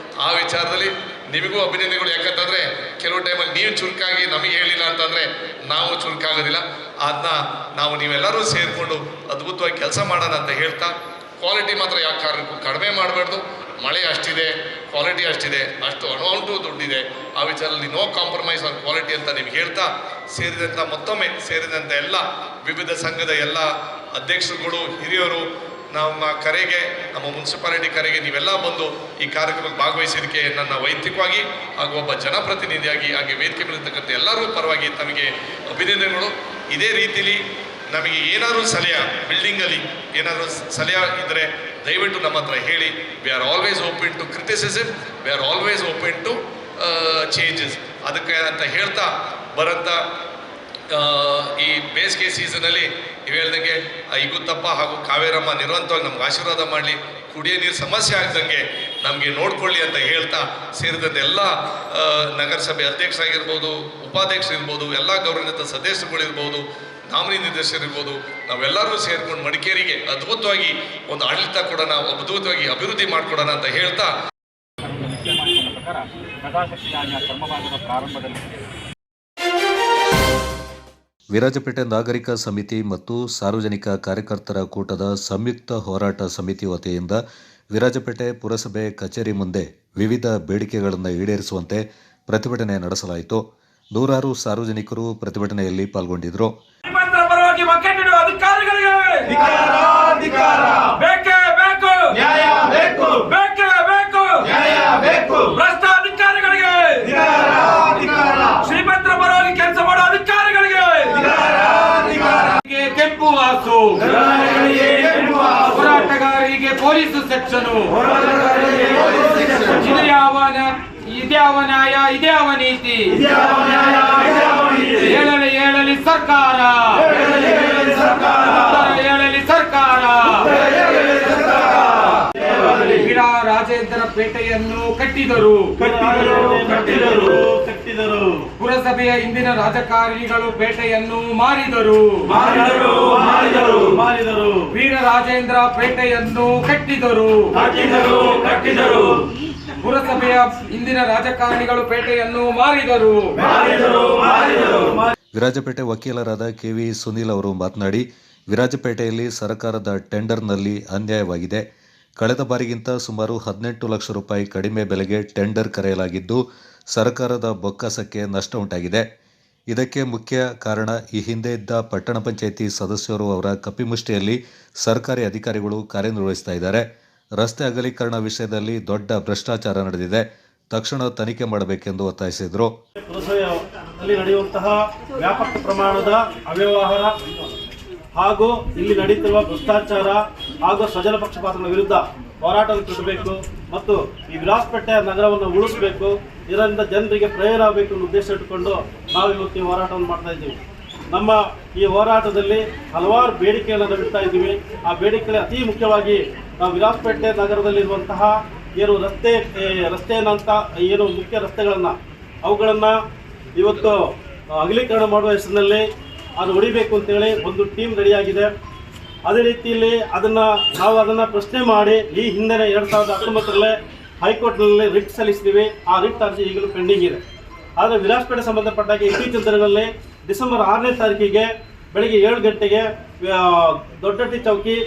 ಆ ವಿಚಾರದಲ್ಲಿ ನಿಮಗೂ ಅಭಿನಂದನೆಗಳು. ಯಾಕಂತಂದರೆ ಕೆಲವು ಟೈಮಲ್ಲಿ ನೀವು ಚುರುಕಾಗಿ ನಮಗೆ ಹೇಳಿಲ್ಲ ಅಂತಂದರೆ ನಾವು ಚುರುಕಾಗೋದಿಲ್ಲ. ಅದನ್ನ ನಾವು ನೀವೆಲ್ಲರೂ ಸೇರಿಕೊಂಡು ಅದ್ಭುತವಾಗಿ ಕೆಲಸ ಮಾಡೋಣ ಅಂತ ಹೇಳ್ತಾ, ಕ್ವಾಲಿಟಿ ಮಾತ್ರ ಯಾಕೆ ಕಾರಣಕ್ಕೂ ಕಡಿಮೆ ಮಾಡಬಾರ್ದು. ಮಳೆ ಅಷ್ಟಿದೆ, ಕ್ವಾಲಿಟಿ ಅಷ್ಟಿದೆ, ಅಷ್ಟು ಅಮೌಂಟು ದುಡ್ಡಿದೆ. ಆ ವಿಚಾರದಲ್ಲಿ ನೋ ಕಾಂಪ್ರಮೈಸ್ ಆನ್ ಕ್ವಾಲಿಟಿ ಅಂತ ನಿಮ್ಗೆ ಹೇಳ್ತಾ, ಮತ್ತೊಮ್ಮೆ ಸೇರಿದಂಥ ಎಲ್ಲ ವಿವಿಧ ಸಂಘದ ಎಲ್ಲ ಅಧ್ಯಕ್ಷರುಗಳು, ಹಿರಿಯರು, ನಮ್ಮ ಕರೆಗೆ, ನಮ್ಮ ಮುನ್ಸಿಪಾಲಿಟಿ ಕರೆಗೆ ನೀವೆಲ್ಲ ಬಂದು ಈ ಕಾರ್ಯಕ್ರಮಕ್ಕೆ ಭಾಗವಹಿಸಿದ್ದಕ್ಕೆ ನನ್ನ ವೈಯಕ್ತಿಕವಾಗಿ ಹಾಗೂ ಒಬ್ಬ ಜನಪ್ರತಿನಿಧಿಯಾಗಿ ಹಾಗೆ ವೇದಿಕೆ ಮೇಲಿರ್ತಕ್ಕಂಥ ಎಲ್ಲರೂ ಪರವಾಗಿ ತಮಗೆ ಅಭಿನಂದನೆಗಳು. ಇದೇ ರೀತಿಲಿ ನಮಗೆ ಏನಾದರೂ ಸಲಹೆ, ಬಿಲ್ಡಿಂಗಲ್ಲಿ ಏನಾದರೂ ಸಲಹೆ ಇದ್ದರೆ ದಯವಿಟ್ಟು ನಮ್ಮ ಹತ್ರ ಹೇಳಿ. We are always open to criticism, we are always open to changes. ಅದಕ್ಕೆ ಅಂತ ಹೇಳ್ತಾ ಬರೋಂಥ ಈ ಬೇಸಿಗೆ ಸೀಸನಲ್ಲಿ ನೀವು ಹೇಳ್ದಂಗೆ ಇಗುತ್ತಪ್ಪ ಹಾಗೂ ಕಾವೇರಮ್ಮ ನಿರಂತರವಾಗಿ ನಮ್ಗೆ ಆಶೀರ್ವಾದ ಮಾಡಲಿ, ಕುಡಿಯೋ ನೀರು ಸಮಸ್ಯೆ ಆಗ್ದಂಗೆ ನಮಗೆ ನೋಡ್ಕೊಳ್ಳಿ ಅಂತ ಹೇಳ್ತಾ, ಸೇರಿದಂತೆ ಎಲ್ಲ ನಗರಸಭೆ ಅಧ್ಯಕ್ಷರಾಗಿರ್ಬೋದು, ಉಪಾಧ್ಯಕ್ಷರಿರ್ಬೋದು, ಎಲ್ಲ ಗೌರವಾನ್ವಿತ ಸದಸ್ಯರುಗಳಿರ್ಬೋದು, ನಾಮಿನಿ ನಿರ್ದೇಶಕರಿರ್ಬೋದು, ನಾವೆಲ್ಲರೂ ಸೇರ್ಕೊಂಡು ಮಡಿಕೇರಿಗೆ ಅದ್ಭುತವಾಗಿ ಒಂದು ಆಡಳಿತ ಕೊಡೋಣ, ಅದ್ಭುತವಾಗಿ ಅಭಿವೃದ್ಧಿ ಮಾಡಿಕೊಡೋಣ ಅಂತ ಹೇಳ್ತಾ, ನಿಶ್ಚಯ ಮಾಡಿಕೊಂಡ ಪ್ರಕಾರ ಪ್ರಜಾಶಕ್ತಿಯ ಕರ್ಮಭಾಗದ ಪ್ರಾರಂಭದಲ್ಲಿ ವಿರಾಜಪೇಟೆ ನಾಗರಿಕ ಸಮಿತಿ ಮತ್ತು ಸಾರ್ವಜನಿಕ ಕಾರ್ಯಕರ್ತರ ಕೂಟದ ಸಂಯುಕ್ತ ಹೋರಾಟ ಸಮಿತಿ ವತಿಯಿಂದ ವಿರಾಜಪೇಟೆ ಪುರಸಭೆ ಕಚೇರಿ ಮುಂದೆ ವಿವಿಧ ಬೇಡಿಕೆಗಳನ್ನು ಈಡೇರಿಸುವಂತೆ ಪ್ರತಿಭಟನೆ ನಡೆಸಲಾಯಿತು. ನೂರಾರು ಸಾರ್ವಜನಿಕರು ಪ್ರತಿಭಟನೆಯಲ್ಲಿ ಪಾಲ್ಗೊಂಡಿದ್ದರು. ಕೆಂಪು ಹಾಸು ಹೋರಾಟಗಾರರಿಗೆ ಪೊಲೀಸ್ ಸೆಕ್ಷನ್, ಇದ್ಯಾವ ನ್ಯಾಯ ಇದ್ಯಾವ ನೀತಿ, ಹೇಳಲಿ ಸರ್ಕಾರ, ಹೇಳಲಿ ಸರ್ಕಾರ. ರಾಜೇಂದ್ರ ಪೇಟೆಯನ್ನು ಕಟ್ಟಿದರು. ಪುರಸಭೆಯ ಇಂದಿನ ರಾಜಕಾರಣಿಗಳು ಪೇಟೆಯನ್ನು ಮಾರಿದರು. ವೀರರಾಜೇಂದ್ರ ಪೇಟೆಯನ್ನು ಕಟ್ಟಿದರು. ಪುರಸಭೆಯ ಇಂದಿನ ರಾಜಕಾರಣಿಗಳು ಪೇಟೆಯನ್ನು ಮಾರಿದರು. ವಿರಾಜಪೇಟೆ ವಕೀಲರಾದ ಕೆವಿ ಸುನೀಲ್ ಅವರು ಮಾತನಾಡಿ, ವಿರಾಜಪೇಟೆಯಲ್ಲಿ ಸರ್ಕಾರದ ಟೆಂಡರ್ನಲ್ಲಿ ಅನ್ಯಾಯವಾಗಿದೆ. ಕಳೆದ ಬಾರಿಗಿಂತ ಸುಮಾರು 18 ಲಕ್ಷ ರೂಪಾಯಿ ಕಡಿಮೆ ಬೆಲೆಗೆ ಟೆಂಡರ್ ಕರೆಯಲಾಗಿದ್ದು ಸರ್ಕಾರದ ಬೊಕ್ಕಸಕ್ಕೆ ನಷ್ಟ ಉಂಟಾಗಿದೆ. ಇದಕ್ಕೆ ಮುಖ್ಯ ಕಾರಣ ಈ ಹಿಂದೆ ಇದ್ದ ಪಟ್ಟಣ ಪಂಚಾಯಿತಿ ಸದಸ್ಯರು ಅವರ ಕಪಿಮುಷ್ಟಿಯಲ್ಲಿ ಸರ್ಕಾರಿ ಅಧಿಕಾರಿಗಳು ಕಾರ್ಯನಿರ್ವಹಿಸ್ತಾ ಇದ್ದಾರೆ. ರಸ್ತೆ ಅಗಲೀಕರಣ ವಿಷಯದಲ್ಲಿ ದೊಡ್ಡ ಭ್ರಷ್ಟಾಚಾರ ನಡೆದಿದೆ. ತಕ್ಷಣ ತನಿಖೆ ಮಾಡಬೇಕೆಂದು ಒತ್ತಾಯಿಸಿದರು. ಪುರಸಭೆಯಲ್ಲಿ ನಡೆಯುವಂತಹ ವ್ಯಾಪಕ ಪ್ರಮಾಣದ ಅವ್ಯವಹಾರ ಹಾಗೂ ಇಲ್ಲಿ ನಡೆಯುತ್ತಿರುವ ಭ್ರಷ್ಟಾಚಾರ ಹಾಗೂ ಸ್ವಜನ ಪಕ್ಷಪಾತಗಳ ವಿರುದ್ಧ ಹೋರಾಟ ಕಟ್ಟಬೇಕು ಮತ್ತು ಈ ವಿರಾಜಪೇಟೆ ನಗರವನ್ನು ಉಳಿಸಬೇಕು, ಇದರಿಂದ ಜನರಿಗೆ ಪ್ರಯೋಜನ ಆಗಬೇಕು ಅನ್ನೋ ಉದ್ದೇಶ ಇಟ್ಟುಕೊಂಡು ನಾವು ಇವತ್ತು ಈ ಹೋರಾಟವನ್ನು ಮಾಡ್ತಾ ಇದ್ದೀವಿ. ನಮ್ಮ ಈ ಹೋರಾಟದಲ್ಲಿ ಹಲವಾರು ಬೇಡಿಕೆಗಳನ್ನು ಇಡ್ತಾ ಇದ್ದೀವಿ. ಆ ಬೇಡಿಕೆಯಲ್ಲಿ ಅತಿ ಮುಖ್ಯವಾಗಿ ನಾವು ವಿರಾಜಪೇಟೆ ನಗರದಲ್ಲಿರುವಂತಹ ಏನು ರಸ್ತೆಯನ್ನಂತ ಏನು ಮುಖ್ಯ ರಸ್ತೆಗಳನ್ನು ಅವುಗಳನ್ನು ಇವತ್ತು ಅಗಲೀಕರಣ ಮಾಡುವ ಹೆಸರಿನಲ್ಲಿ ಅದು ಹೊಡಿಬೇಕು ಅಂತೇಳಿ ಒಂದು ಟೀಮ್ ರೆಡಿಯಾಗಿದೆ. ಅದೇ ರೀತಿಯಲ್ಲಿ ನಾವು ಅದನ್ನು ಪ್ರಶ್ನೆ ಮಾಡಿ ಈ ಹಿಂದೆ 2019 ಹೈಕೋರ್ಟ್ನಲ್ಲಿ ರಿಟ್ ಸಲ್ಲಿಸಿದ್ದೀವಿ. ಆ ರಿಟ್ ಅರ್ಜಿ ಈಗಲೂ ಪೆಂಡಿಂಗ್ ಇದೆ. ಆದರೆ ವಿರಾಜಪೇಟೆ ಸಂಬಂಧಪಟ್ಟಾಗ ಇತ್ತೀಚಿನ ದಿನಗಳಲ್ಲಿ ಡಿಸೆಂಬರ್ 6ನೇ ತಾರೀಕಿಗೆ ಬೆಳಗ್ಗೆ 7 ಗಂಟೆಗೆ ದೊಡ್ಡಟ್ಟಿ ಚೌಕಿ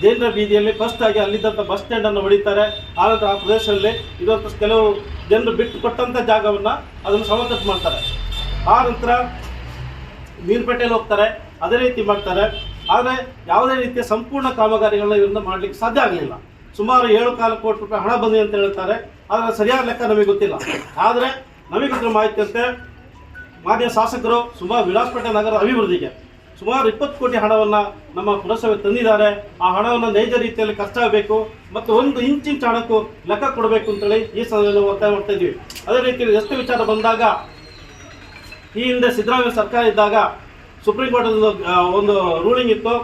ಜೈನರ ಬೀದಿಯಲ್ಲಿ ಫಸ್ಟ್ ಆಗಿ ಅಲ್ಲಿದ್ದಂಥ ಬಸ್ ಸ್ಟ್ಯಾಂಡನ್ನು ಹೊಡಿತಾರೆ. ಆನಂತರ ಆ ಪ್ರದೇಶದಲ್ಲಿ ಇದೊಂದು ಕೆಲವು ಜನರು ಬಿಟ್ಟು ಕೊಟ್ಟಂಥ ಜಾಗವನ್ನು ಅದನ್ನು ಸಮತಟ್ಟು ಮಾಡ್ತಾರೆ. ಆ ನಂತರ ಮೀರ್ಪೇಟೆಯಲ್ಲಿ ಹೋಗ್ತಾರೆ, ಅದೇ ರೀತಿ ಮಾಡ್ತಾರೆ. ಆದರೆ ಯಾವುದೇ ರೀತಿಯ ಸಂಪೂರ್ಣ ಕಾಮಗಾರಿಗಳನ್ನ ಇವರಿಂದ ಮಾಡಲಿಕ್ಕೆ ಸಾಧ್ಯ ಆಗಲಿಲ್ಲ. ಸುಮಾರು 7.25 ಕೋಟಿ ರೂಪಾಯಿ ಹಣ ಬಂದಿದೆ ಅಂತ ಹೇಳ್ತಾರೆ. ಆದರೆ ಸರಿಯಾದ ಲೆಕ್ಕ ನಮಗೆ ಗೊತ್ತಿಲ್ಲ. ಆದರೆ ನಮಗೆ ಗೊತ್ತಿರೋ ಮಾಹಿತಿಯಂತೆ ಮಾನ್ಯ ಶಾಸಕರು ಸುಮಾರು ವಿರಾಜಪೇಟೆ ನಗರ ಅಭಿವೃದ್ಧಿಗೆ ಸುಮಾರು 20 ಕೋಟಿ ಹಣವನ್ನು ನಮ್ಮ ಪುರಸಭೆ ತಂದಿದ್ದಾರೆ. ಆ ಹಣವನ್ನು ನೈಜ ರೀತಿಯಲ್ಲಿ ಖರ್ಚಾಗಬೇಕು ಮತ್ತು ಒಂದು ಇಂಚಿಂಚು ಹಣಕ್ಕೂ ಲೆಕ್ಕ ಕೊಡಬೇಕು ಅಂತೇಳಿ ಈ ಸಂದರ್ಭದಲ್ಲಿ ಒತ್ತಾಯ ಮಾಡ್ತಾ ಇದ್ದೀವಿ. ಅದೇ ರೀತಿಯಲ್ಲಿ ರಸ್ತೆ ವಿಚಾರ ಬಂದಾಗ ಈ ಹಿಂದೆ ಸಿದ್ದರಾಮಯ್ಯ ಸರ್ಕಾರ ಇದ್ದಾಗ ಸುಪ್ರೀಂ ಕೋರ್ಟ್ ಒಂದು ರೂಲಿಂಗ್ ಇತ್ತು,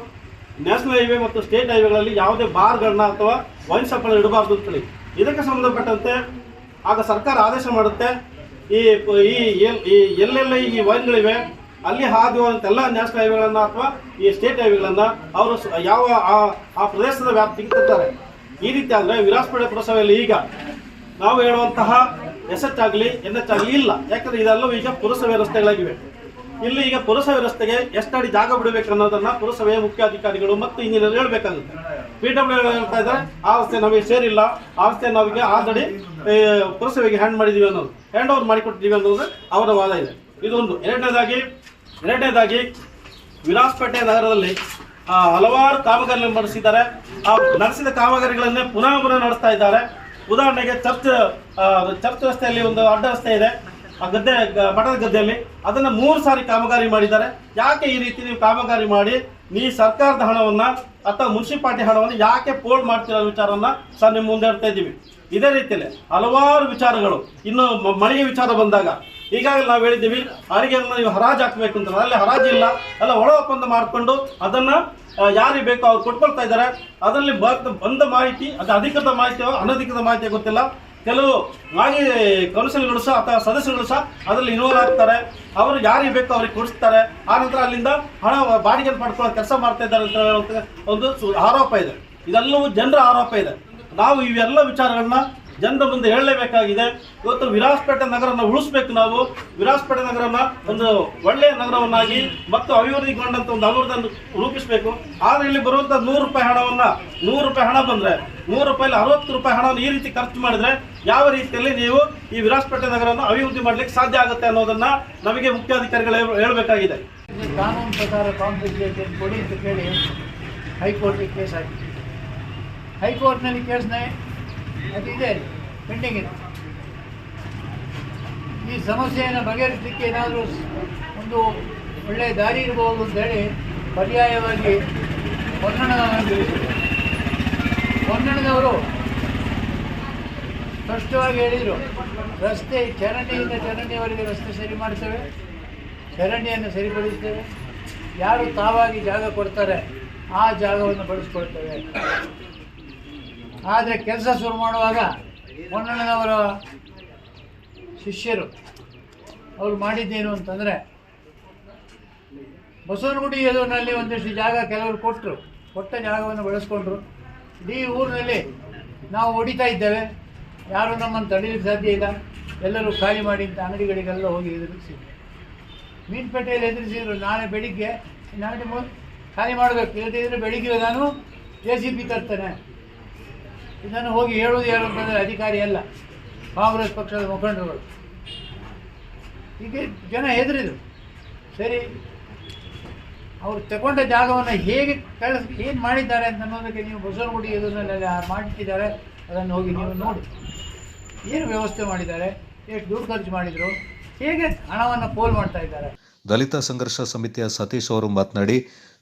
ನ್ಯಾಷನಲ್ ಹೈವೇ ಮತ್ತು ಸ್ಟೇಟ್ ಹೈವೇಗಳಲ್ಲಿ ಯಾವುದೇ ಬಾರ್ಗಳನ್ನ ಅಥವಾ ವೈನ್ ಶಾಪ್ಗಳನ್ನ ಇಡಬಾರ್ದು ಅಂತೇಳಿ. ಇದಕ್ಕೆ ಸಂಬಂಧಪಟ್ಟಂತೆ ಆಗ ಸರ್ಕಾರ ಆದೇಶ ಮಾಡುತ್ತೆ, ಈ ಎಲ್ಲೆಲ್ಲ ಈ ವೈನ್ಗಳಿವೆ ಅಲ್ಲಿ ಹಾದು ಹೋದಂಥ ಎಲ್ಲ ನ್ಯಾಷನಲ್ ಹೈವೇಗಳನ್ನು ಅಥವಾ ಈ ಸ್ಟೇಟ್ ಹೈವೇಗಳನ್ನು ಅವರು ಯಾವ ಆ ಪ್ರದೇಶದ ವ್ಯಾಪ್ತಿಗೆ ತರ್ತಾರೆ. ಈ ರೀತಿ ಆದರೆ ವಿರಾಜಪೇಟೆ ಪುರಸಭೆಯಲ್ಲಿ ಈಗ ನಾವು ಹೇಳುವಂತಹ SH ಆಗಲಿ NH ಆಗಲಿ ಇಲ್ಲ. ಯಾಕಂದರೆ ಇದೆಲ್ಲವೂ ಈಗ ಪುರಸಭೆ ರಸ್ತೆಗಳಾಗಿವೆ. ಇಲ್ಲಿ ಈಗ ಪುರಸಭೆ ರಸ್ತೆಗೆ ಎಷ್ಟು ಅಡಿ ಜಾಗ ಬಿಡಬೇಕು ಅನ್ನೋದನ್ನು ಪುರಸಭೆಯ ಮುಖ್ಯಾಧಿಕಾರಿಗಳು ಮತ್ತು ಇಂಜಿನಿಯರ್ ಹೇಳಬೇಕಾಗುತ್ತೆ. PWD ಹೇಳ್ತಾ ಇದ್ದಾರೆ ಆ ರಸ್ತೆ ನಮಗೆ ಸೇರಿಲ್ಲ, ಆ ರಸ್ತೆ ನಾವೀಗ ಆಲ್ರೆಡಿ ಪುರಸಭೆಗೆ ಹ್ಯಾಂಡ್ ಮಾಡಿದ್ದೀವಿ ಅನ್ನೋದು, ಹ್ಯಾಂಡ್ ಓವರ್ ಮಾಡಿಕೊಟ್ಟಿದ್ದೀವಿ ಅನ್ನೋದು ಅವರ ವಾದ ಇದೆ. ಇದೊಂದು. ಎರಡನೇದಾಗಿ ವಿರಾಜಪೇಟೆ ನಗರದಲ್ಲಿ ಹಲವಾರು ಕಾಮಗಾರಿಗಳನ್ನು ನಡೆಸಿದ್ದಾರೆ. ಆ ನಡೆಸಿದ ಕಾಮಗಾರಿಗಳನ್ನೇ ಪುನಃ ನಡೆಸ್ತಾ ಇದ್ದಾರೆ. ಉದಾಹರಣೆಗೆ ಚರ್ಚ್ ರಸ್ತೆಯಲ್ಲಿ ಒಂದು ಅಡ್ಡ ರಸ್ತೆ ಇದೆ, ಆ ಗದ್ದೆ ಮಠದ ಗದ್ದೆಯಲ್ಲಿ ಅದನ್ನು 3 ಸಾರಿ ಕಾಮಗಾರಿ ಮಾಡಿದ್ದಾರೆ. ಯಾಕೆ ಈ ರೀತಿ ನೀವು ಕಾಮಗಾರಿ ಮಾಡಿ ನೀವು ಸರ್ಕಾರದ ಹಣವನ್ನು ಅಥವಾ ಮುನ್ಸಿಪಾಲಿಟಿ ಹಣವನ್ನು ಯಾಕೆ ಪೋಲ್ಡ್ ಮಾಡ್ತಿರೋ ವಿಚಾರವನ್ನು ಸಹ ನಿಮ್ಮ ಮುಂದೆ ಇಡ್ತಾ ಇದ್ದೀವಿ. ಇದೇ ರೀತಿಯಲ್ಲಿ ಹಲವಾರು ವಿಚಾರಗಳು. ಇನ್ನು ಮಳಿಗೆ ವಿಚಾರ ಬಂದಾಗ ಈಗಾಗಲೇ ನಾವು ಹೇಳಿದ್ದೀವಿ, ಅರಿಗೆಯನ್ನು ನೀವು ಹರಾಜು ಹಾಕಬೇಕು ಅಂತ. ಅಲ್ಲಿ ಹರಾಜಿಲ್ಲ, ಎಲ್ಲ ಒಳ ಒಪ್ಪಂದ ಮಾಡಿಕೊಂಡು ಅದನ್ನು ಯಾರಿಗೆ ಬೇಕೋ ಅವ್ರು ಕೊಟ್ಕೊಳ್ತಾ ಇದ್ದಾರೆ. ಅದರಲ್ಲಿ ಬಂದ ಮಾಹಿತಿ ಅದು ಅಧಿಕೃತ ಮಾಹಿತಿಯೋ ಅನಧಿಕೃತ ಮಾಹಿತಿಯೋ ಗೊತ್ತಿಲ್ಲ. ಕೆಲವು ಮಾಜಿ ಕೌನ್ಸಿಲ್ಗಳು ಸಹ ಅಥವಾ ಸದಸ್ಯರುಗಳು ಸಹ ಅದರಲ್ಲಿ ಇನ್ವಾಲ್ವ್ ಆಗ್ತಾರೆ. ಅವರು ಯಾರಿಗೆ ಬೇಕೋ ಅವ್ರಿಗೆ ಕೊಡಿಸ್ತಾರೆ. ಆನಂತರ ಅಲ್ಲಿಂದ ಹಣ ಬಾಡಿಗೆ ಪಡ್ಕೊಳ್ಳೋ ಕೆಲಸ ಮಾಡ್ತಾ ಇದ್ದಾರೆ ಅಂತ ಹೇಳುವಂಥ ಒಂದು ಆರೋಪ ಇದೆ. ಇದೆಲ್ಲವೂ ಜನರ ಆರೋಪ ಇದೆ. ನಾವು ಇವೆಲ್ಲ ವಿಚಾರಗಳನ್ನ ಜನರ ಮುಂದೆ ಹೇಳಲೇಬೇಕಾಗಿದೆ. ಇವತ್ತು ವಿರಾಜಪೇಟೆ ನಗರನ ಉಳಿಸ್ಬೇಕು. ನಾವು ವಿರಾಜಪೇಟೆ ನಗರನ ಒಂದು ಒಳ್ಳೆಯ ನಗರವನ್ನಾಗಿ ಮತ್ತು ಅಭಿವೃದ್ಧಿಗೊಂಡಂಥ ಒಂದು ಅಭಿವೃದ್ಧಿಯನ್ನು ರೂಪಿಸಬೇಕು. ಆದರೆ ಇಲ್ಲಿ ಬರುವಂಥ 100 ರೂಪಾಯಿ ಹಣವನ್ನು 100 ರೂಪಾಯಿ ಹಣ ಬಂದರೆ 100 ರೂಪಾಯಲ್ಲಿ 60 ರೂಪಾಯಿ ಹಣವನ್ನು ಈ ರೀತಿ ಖರ್ಚು ಮಾಡಿದರೆ ಯಾವ ರೀತಿಯಲ್ಲಿ ನೀವು ಈ ವಿರಾಜಪೇಟೆ ನಗರವನ್ನು ಅಭಿವೃದ್ಧಿ ಮಾಡಲಿಕ್ಕೆ ಸಾಧ್ಯ ಆಗುತ್ತೆ ಅನ್ನೋದನ್ನು ನಮಗೆ ಮುಖ್ಯಾಧಿಕಾರಿಗಳು ಹೇಳಬೇಕಾಗಿದೆ. ಕಾನೂನು ಪ್ರಕಾರ ಕಾಂಪನ್ಸೇಷನ್ ಕೊಡಿ ಅಂತ ಕೇಳಿ ಹೈಕೋರ್ಟಿಗೆ ಕೇಸ್ ಹಾಕಿದೆ. ಹೈಕೋರ್ಟ್ನಲ್ಲಿ ಕೇಸ್ನ ಅದು ಇದೆ, ಪೆಂಡಿಂಗ್ ಇದೆ. ಈ ಸಮಸ್ಯೆಯನ್ನು ಬಗೆಹರಿಸಲಿಕ್ಕೆ ಏನಾದರೂ ಒಂದು ಒಳ್ಳೆಯ ದಾರಿ ಇರಬಹುದು ಅಂತೇಳಿ ಪರ್ಯಾಯವಾಗಿ ಹೊನ್ನಣ್ಣನವರು ಸ್ಪಷ್ಟವಾಗಿ ಹೇಳಿದರು, ರಸ್ತೆ ಚರಂಡಿಯಿಂದ ಚರಂಡಿಯವರೆಗೆ ರಸ್ತೆ ಸರಿ ಮಾಡ್ತೇವೆ, ಚರಂಡಿಯನ್ನು ಸರಿಪಡಿಸ್ತೇವೆ, ಯಾರು ತಾವಾಗಿ ಜಾಗ ಕೊಡ್ತಾರೆ ಆ ಜಾಗವನ್ನು ಬಳಸ್ಕೊಳ್ತೇವೆ. ಆದರೆ ಕೆಲಸ ಶುರು ಮಾಡುವಾಗ ಹೊನ್ನಣ್ಣನವರ ಶಿಷ್ಯರು ಅವರು ಮಾಡಿದ್ದೇನು ಅಂತಂದರೆ, ಬಸವನಗುಡಿ ಎದುರಿನಲ್ಲಿ ಒಂದಿಷ್ಟು ಜಾಗ ಕೆಲವರು ಕೊಟ್ಟ ಜಾಗವನ್ನು ಬಳಸ್ಕೊಂಡ್ರು. ಇಡೀ ಊರಿನಲ್ಲಿ ನಾವು ಹೊಡಿತಾ ಇದ್ದೇವೆ, ಯಾರೂ ನಮ್ಮನ್ನು ತಡೀಲಿಕ್ಕೆ ಸಾಧ್ಯ ಇಲ್ಲ, ಎಲ್ಲರೂ ಖಾಲಿ ಮಾಡಿ ಅಂತ ಅಂಗಡಿಗಳಿಗೆಲ್ಲ ಹೋಗಿ ಎದುರಿಸಿದ್ರು. ಮೀನುಪೇಟೆಯಲ್ಲಿ ಎದುರಿಸಿದ್ರು. ನಾಳೆ ಬೆಳಿಗ್ಗೆ ಅಂಗಡಿ ಖಾಲಿ ಮಾಡಬೇಕು, ಇಲ್ಲದಿದ್ದರೆ ಬೆಳಿಗ್ಗೆ ನಾನು JCB ತರ್ತೇನೆ. ಇದನ್ನು ಹೋಗಿ ಹೇಳುವುದು ಯಾರು ಅಂತಂದರೆ ಅಧಿಕಾರಿ ಅಲ್ಲ, ಕಾಂಗ್ರೆಸ್ ಪಕ್ಷದ ಮುಖಂಡರುಗಳು. ಹೀಗೆ ಜನ ಹೆದರಿದರು. ಸರಿ, ಅವರು ತಗೊಂಡ ಜಾಗವನ್ನು ಹೇಗೆ ಏನು ಮಾಡಿದ್ದಾರೆ ಅಂತ ಅನ್ನೋದಕ್ಕೆ ನೀವು ಬಸವನಗುಡಿ ಎದುರಿನಲ್ಲಿ ಮಾಡಿಟ್ಟಿದ್ದಾರೆ, ಅದನ್ನು ಹೋಗಿ ನೀವು ನೋಡಿ. ಏನು ವ್ಯವಸ್ಥೆ ಮಾಡಿದ್ದಾರೆ, ಎಷ್ಟು ದುಡ್ಡು ಖರ್ಚು ಮಾಡಿದರು, ಹೇಗೆ ಹಣವನ್ನು ಪೋಲ್ ಮಾಡ್ತಾ ಇದ್ದಾರೆ. ದಲಿತ ಸಂಘರ್ಷ ಸಮಿತಿಯ ಸತೀಶ್ ಅವರು ಮಾತನಾಡಿ,